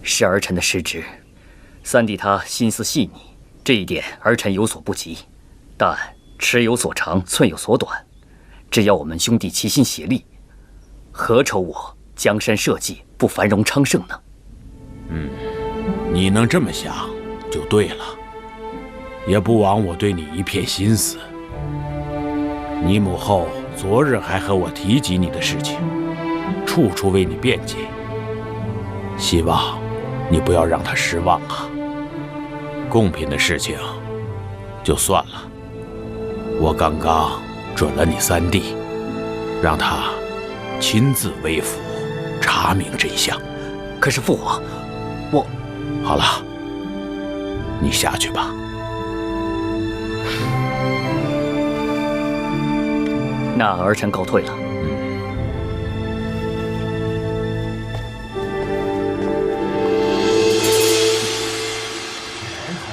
是儿臣的失职，三弟他心思细腻，这一点儿臣有所不及。但尺有所长，寸有所短，只要我们兄弟齐心协力，何愁我江山社稷不繁荣昌盛呢？你能这么想就对了，也不枉我对你一片心思。你母后昨日还和我提及你的事情，处处为你辩解，希望你不要让她失望啊。贡品的事情就算了，我刚刚准了你三弟，让他亲自微服查明真相。可是父皇，我……好了，你下去吧。那儿臣告退了。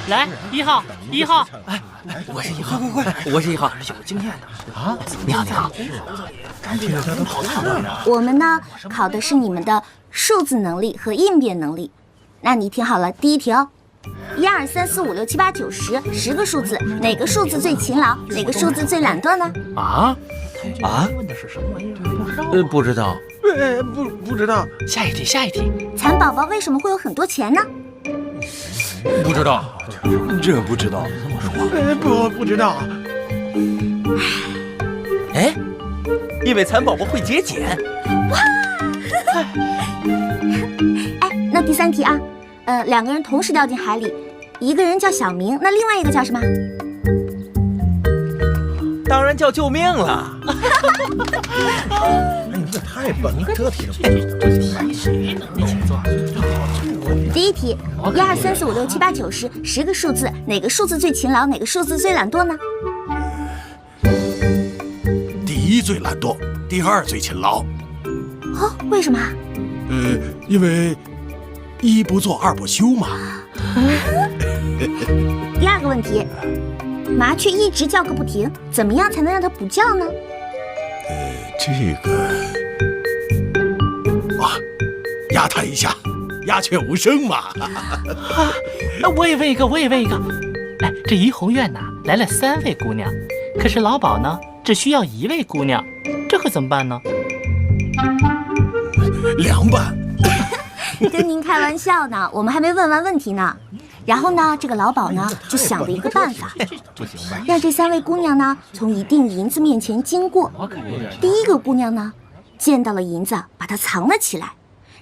来，1号，哎，我是1号，快，我是1号，有经验的啊！你好。我们呢考的是你们的数字能力和应变能力。那你听好了，第一题哦，1、2、3、4、5、6、7、8、9、10，10个数字，哪个数字最勤劳，哪个数字最懒惰呢？问的是什么玩意儿？不知道。不知道。下一题。蚕宝宝为什么会有很多钱呢？不知道。这不知道。不知道。哎，因为蚕宝宝会节俭。哇！哎，那第3题啊，2个人同时掉进海里，一个人叫小明，那另外一个叫什么？当然叫救命了。你这太笨了，这题第一题，1、2、3、4、5、6、7、8、9、10，10个数字，哪个数字最勤劳，哪个数字最懒惰呢？第一最懒惰，第二最勤劳。哦，为什么？因为1不做2不休嘛。第2个问题，麻雀一直叫个不停，怎么样才能让它不叫呢？这个啊，压它一下，鸦雀无声嘛。我也问一个。哎，这怡红院呐来了3位姑娘，可是老鸨呢只需要1位姑娘，这可怎么办呢？凉拌。跟您开玩笑呢，我们还没问完问题呢。然后呢，这个老鸨呢就想了一个办法，让这3位姑娘呢从一锭银子面前经过。第1个姑娘呢见到了银子，把它藏了起来；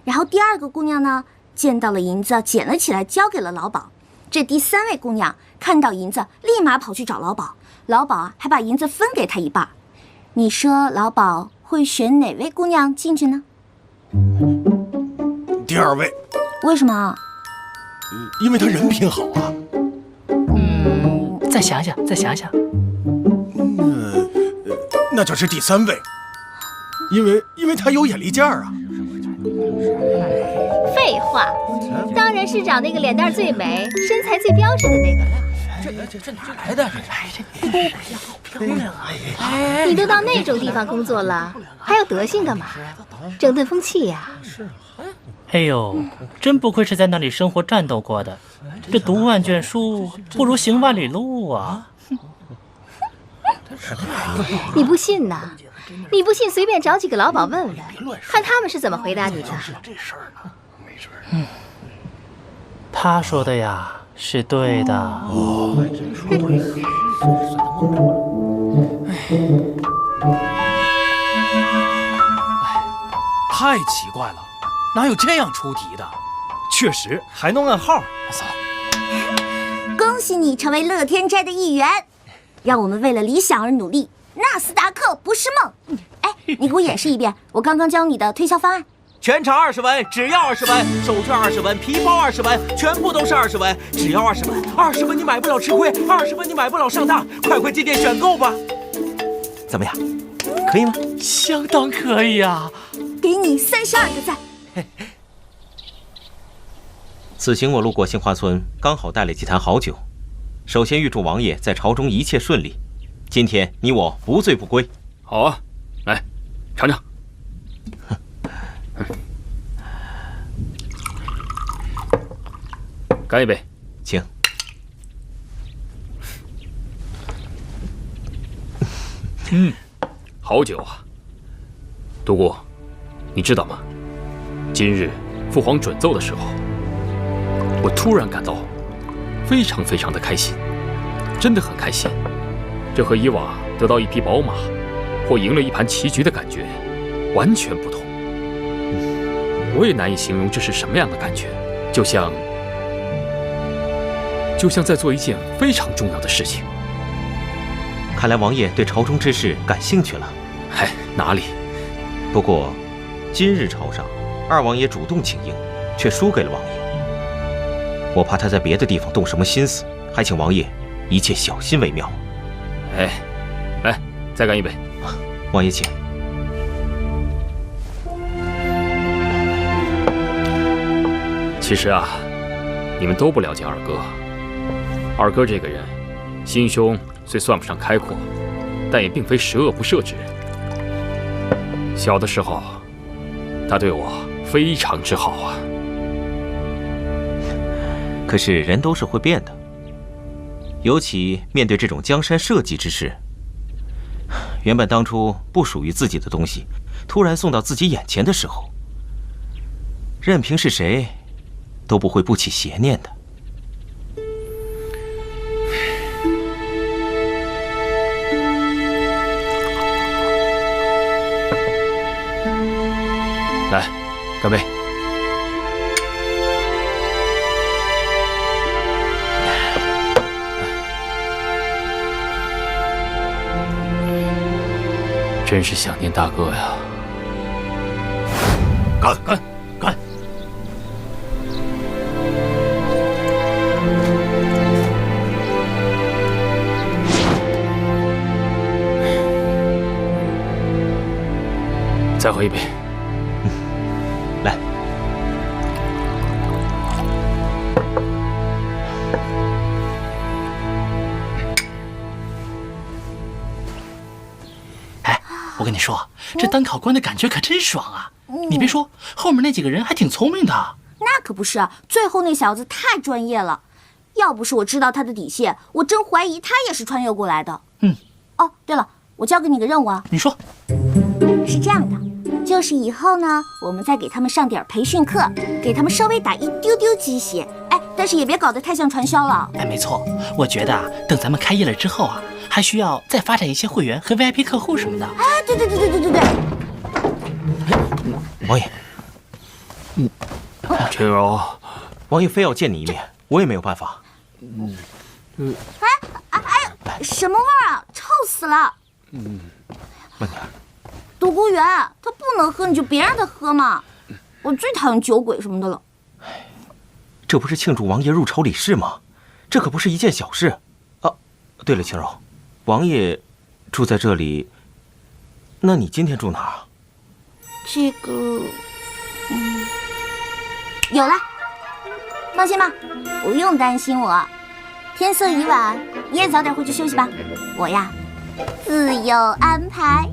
然后第2个姑娘呢见到了银子，捡了起来，交给了老鸨。这第3位姑娘看到银子，立马跑去找老鸨，老鸨啊还把银子分给她一半。你说老鸨会选哪位姑娘进去呢？第2位。为什么？因为他人品好啊。再想想。那就是第3位，因为他有眼力劲儿啊。废话，当然是找那个脸蛋最美、身材最标致的那个了。这哪来的？漂亮啊！你都到那种地方工作了，还有德行干嘛？整顿风气呀。哎呦，真不愧是在那里生活战斗过的，这读万卷书不如行万里路啊！你不信呐？你不信，随便找几个老鸨问问，看他们是怎么回答你的。他说的呀，是对的。太奇怪了，哪有这样出题的？确实还能按号。恭喜你成为乐天斋的一员，让我们为了理想而努力。纳斯达克不是梦。哎，你给我演示一遍我刚刚教你的推销方案。全场20文，只要20文，手绢20文，皮包20文，全部都是20文，只要20文，20文你买不了吃亏，20文你买不了上当，快进店选购吧。怎么样，可以吗？相当可以啊！给你32个赞。此行我路过杏花村，刚好带了几坛好酒。首先预祝王爷在朝中一切顺利。今天你我不醉不归。好啊，来，尝尝。干一杯，请。好酒啊！独孤，你知道吗？今日父皇准奏的时候，我突然感到非常的开心，真的很开心。这和以往得到一匹宝马或赢了一盘棋局的感觉完全不同。我也难以形容这是什么样的感觉，就像在做一件非常重要的事情。看来王爷对朝中之事感兴趣了。嗨，哪里？不过，今日朝上，二王爷主动请缨，却输给了王爷。我怕他在别的地方动什么心思，还请王爷一切小心为妙。哎，来，再干一杯。王爷请。其实啊，你们都不了解二哥。二哥这个人，心胸虽算不上开阔，但也并非十恶不赦之人。小的时候，他对我非常之好啊。可是人都是会变的，尤其面对这种江山社稷之事，原本当初不属于自己的东西，突然送到自己眼前的时候，任凭是谁，都不会不起邪念的。来，干杯！真是想念大哥呀！干！再喝一杯。来。哎，我跟你说，这当考官的感觉可真爽啊！你别说，后面那几个人还挺聪明的。那可不是，最后那小子太专业了。要不是我知道他的底细，我真怀疑他也是穿越过来的。哦，对了，我交给你个任务啊。你说。是这样的，就是以后呢，我们再给他们上点培训课，给他们稍微打一丢丢鸡血。哎，但是也别搞得太像传销了。哎，没错，我觉得啊，等咱们开业了之后啊，还需要再发展一些会员和 VIP 客户什么的。哎，对。王爷，青柔，王爷非要见你一面，我也没有办法。哎，什么味儿啊？臭死了！慢点。独孤远，他不能喝，你就别让他喝嘛。我最讨厌酒鬼什么的了。这不是庆祝王爷入朝理事吗？这可不是一件小事。啊，对了，青柔，王爷住在这里，那你今天住哪儿啊？这个，有了，放心吧，不用担心我。天色已晚，你也早点回去休息吧。我呀，自有安排。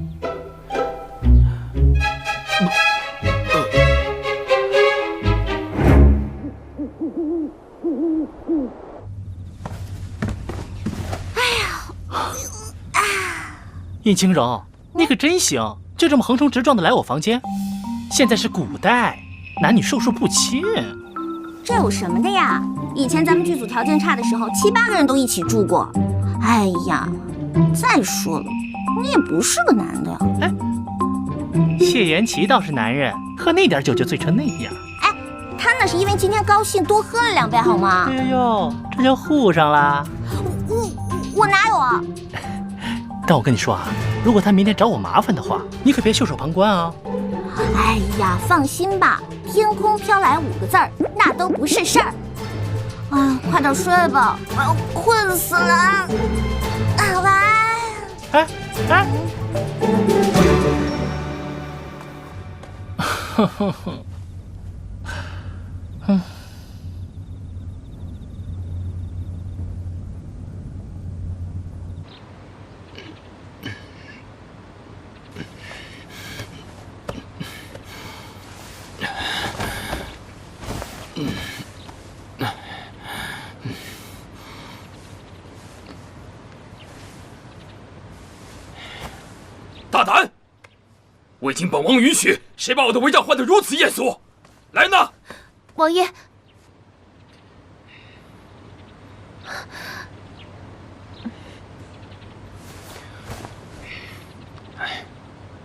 尹清柔，你可真行，就这么横冲直撞的来我房间。现在是古代，男女授受不亲。这有什么的呀？以前咱们剧组条件差的时候，7、8个人都一起住过。哎呀，再说了，你也不是个男的呀。哎，谢延琪倒是男人，喝那点酒就醉成那样。哎，他那是因为今天高兴多喝了2杯，好吗？哎呦，这就护上了。我哪有啊？但我跟你说啊，如果他明天找我麻烦的话，你可别袖手旁观啊。哎呀，放心吧，天空飘来5个字儿，那都不是事儿。啊，快点睡吧，我要困死了。啊，晚安。哎哎，哼哼哼，哼。大胆！未经本王允许，谁把我的违章换得如此艳俗？来拿！王爷，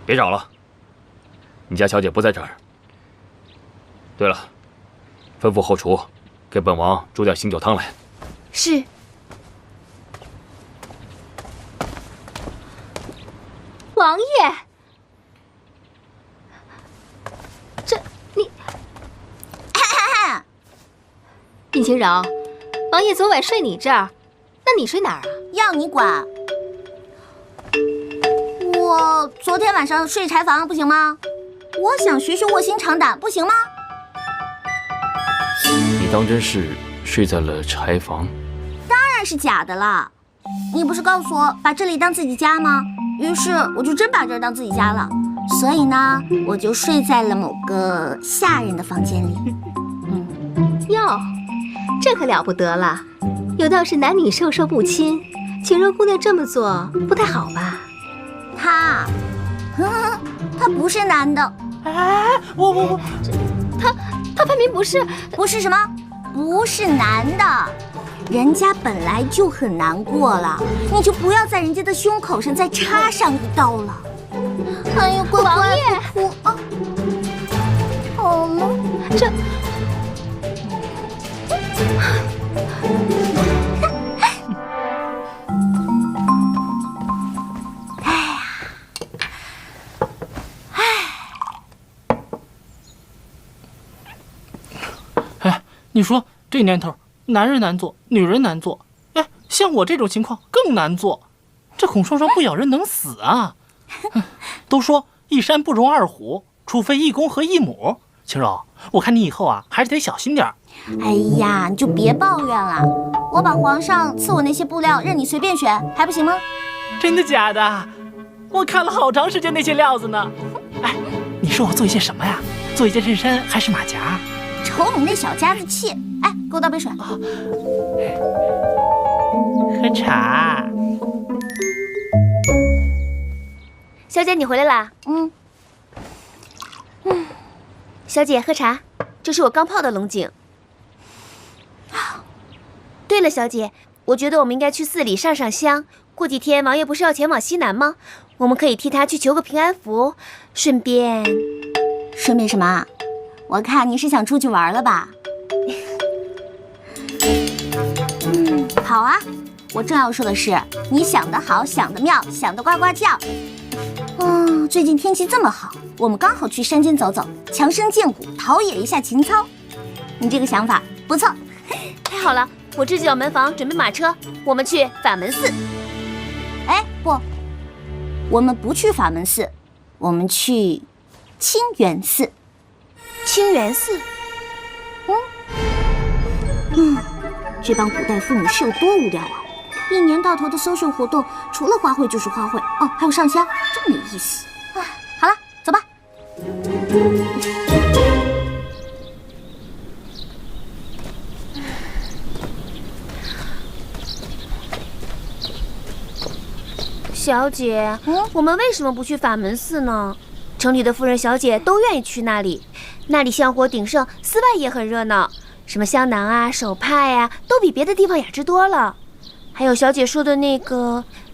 别找了，你家小姐不在这儿。对了，吩咐后厨给本王煮点醒酒汤来。是。王爷，这你，尹清柔，王爷昨晚睡你这儿，那你睡哪儿啊？要你管。我昨天晚上睡柴房不行吗？我想学学卧薪尝胆，不行吗？你当真是睡在了柴房？当然是假的啦！你不是告诉我把这里当自己家吗？于是我就真把这儿当自己家了，所以呢，我就睡在了某个下人的房间里。哟，这可了不得了，有道是男女授受不亲，晴柔姑娘这么做不太好吧？他不是男的。哎，我，他分明不是什么？不是男的。人家本来就很难过了，你就不要在人家的胸口上再插上一刀了。哎呦，乖乖，王爷，不哭啊！好了，这。哎，你说这年头，男人难做，女人难做，哎，像我这种情况更难做。这孔双双不咬人能死啊！都说一山不容2虎，除非1公和1母。青柔，我看你以后啊，还是得小心点儿。哎呀，你就别抱怨了。我把皇上赐我那些布料，任你随便选，还不行吗？真的假的？我看了好长时间那些料子呢。哎，你说我做一件什么呀？做一件衬衫还是马甲？瞅你那小家子气！哎，给我倒杯水。喝茶。小姐，你回来啦？小姐，喝茶。这是我刚泡的龙井。对了，小姐，我觉得我们应该去寺里上上香。过几天王爷不是要前往西南吗？我们可以替他去求个平安符，顺便什么？我看你是想出去玩了吧？好啊，我正要说的是，你想得好，想得妙，想得呱呱叫。最近天气这么好，我们刚好去山间走走，强身健骨，陶冶一下情操。你这个想法不错。太好了，我这就要门房准备马车，我们去法门寺。哎，不，我们不去法门寺，我们去清源寺。清源寺？这帮古代妇女是有多无聊啊！一年到头的social活动，除了花卉就是花卉，哦，还有上香，真没意思。好了，走吧。小姐，我们为什么不去法门寺呢？城里的夫人小姐都愿意去那里，那里香火鼎盛，寺外也很热闹，什么香囊啊、手帕呀，都比别的地方雅致多了。还有小姐说的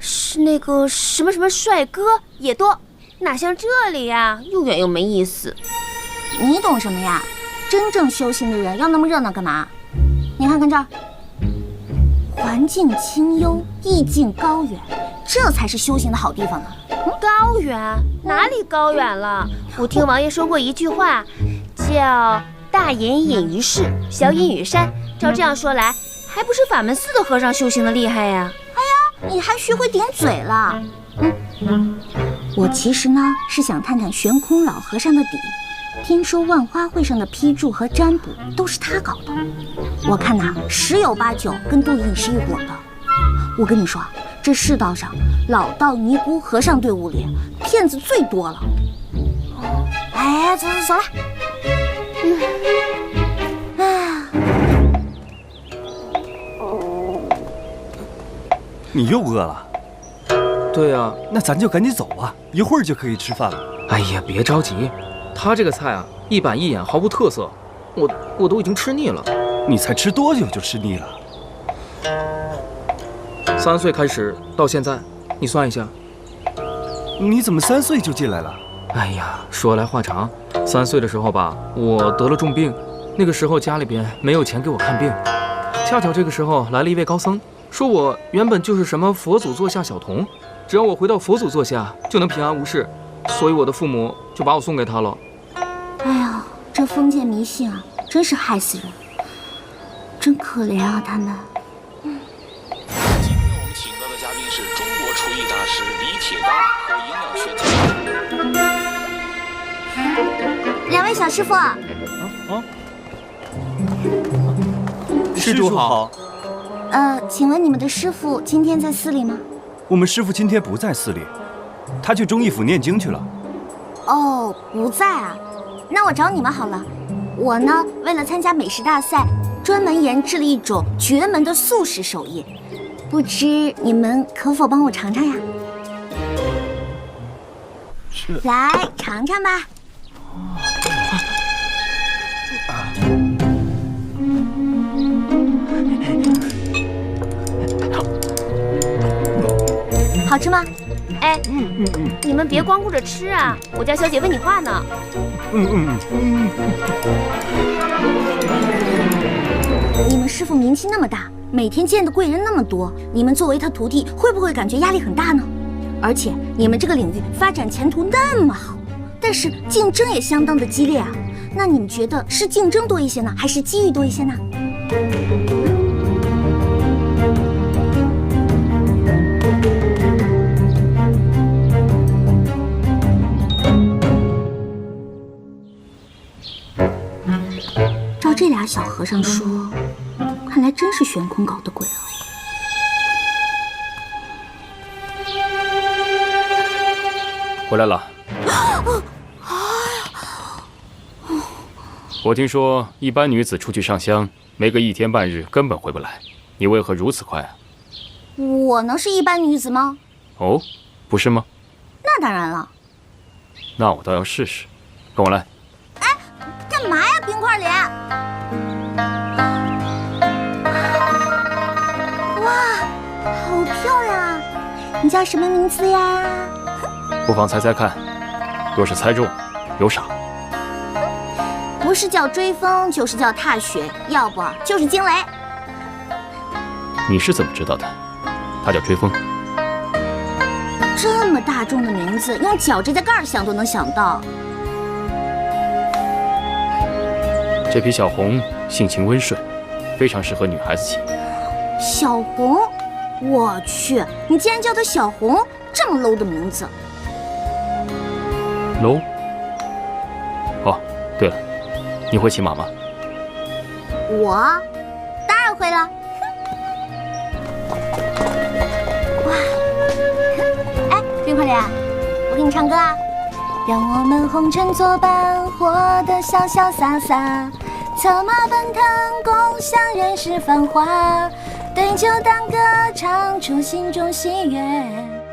是那个什么什么帅哥也多，哪像这里呀，又远又没意思。你懂什么呀？真正修行的人要那么热闹干嘛？你看看这儿，环境清幽，意境高远，这才是修行的好地方呢。高远？哪里高远了？我听王爷说过一句话，叫大隐隐于市，小隐于山。照这样说来，还不是法门寺的和尚修行的厉害呀？哎呀，你还学会顶嘴了。我其实呢是想探探悬空老和尚的底。听说万花会上的批注和占卜都是他搞的，我看呐，10有8九跟杜隐是一伙的。我跟你说，这世道上老道尼姑和尚队伍里骗子最多了。哎，走了。你又饿了？对呀，那咱就赶紧走吧，一会儿就可以吃饭了。哎呀，别着急，他这个菜啊，一板一眼，毫无特色，我都已经吃腻了。你才吃多久就吃腻了？3岁开始到现在，你算一下。你怎么3岁就进来了？哎呀，说来话长。3岁的时候吧，我得了重病，那个时候家里边没有钱给我看病，恰巧这个时候来了一位高僧，说我原本就是什么佛祖座下小童，只要我回到佛祖座下就能平安无事，所以我的父母就把我送给他了。哎呀，这封建迷信啊，真是害死人，真可怜啊他们。今天我们请到的嘉宾是中国厨艺大师李铁刚和营养学家。2位小师傅。施主好。请问你们的师傅今天在寺里吗？我们师傅今天不在寺里，他去忠义府念经去了。哦，不在啊，那我找你们好了。我呢，为了参加美食大赛，专门研制了一种绝门的素食手艺，不知你们可否帮我尝尝呀？来尝尝吧。好吃吗？哎，你们别光顾着吃啊！我家小姐问你话呢。你们师傅名气那么大，每天见的贵人那么多，你们作为他徒弟，会不会感觉压力很大呢？而且你们这个领域发展前途那么好，但是竞争也相当的激烈啊。那你们觉得是竞争多一些呢，还是机遇多一些呢？照这俩小和尚说，看来真是悬空搞的鬼啊！回来了。我听说一般女子出去上香，没个1天半日根本回不来，你为何如此快啊？我能是一般女子吗？哦，不是吗？那当然了。那我倒要试试，跟我来。哎，干嘛呀，冰块脸？哇，好漂亮啊！你叫什么名字呀？不妨猜猜看，若是猜中，有赏。不是叫追风，就是叫踏雪，要不就是惊雷。你是怎么知道的？他叫追风。这么大众的名字，用脚趾甲盖想都能想到。这匹小红性情温顺，非常适合女孩子骑。小红，我去，你竟然叫她小红，这么 low 的名字。low？ 哦，对了，你会骑马吗？我当然会了。哇，哎，冰块脸，我给你唱歌啊！让我们红尘作伴，活得潇潇洒洒，策马奔腾，共享人世繁华，对酒当歌，唱出心中喜悦。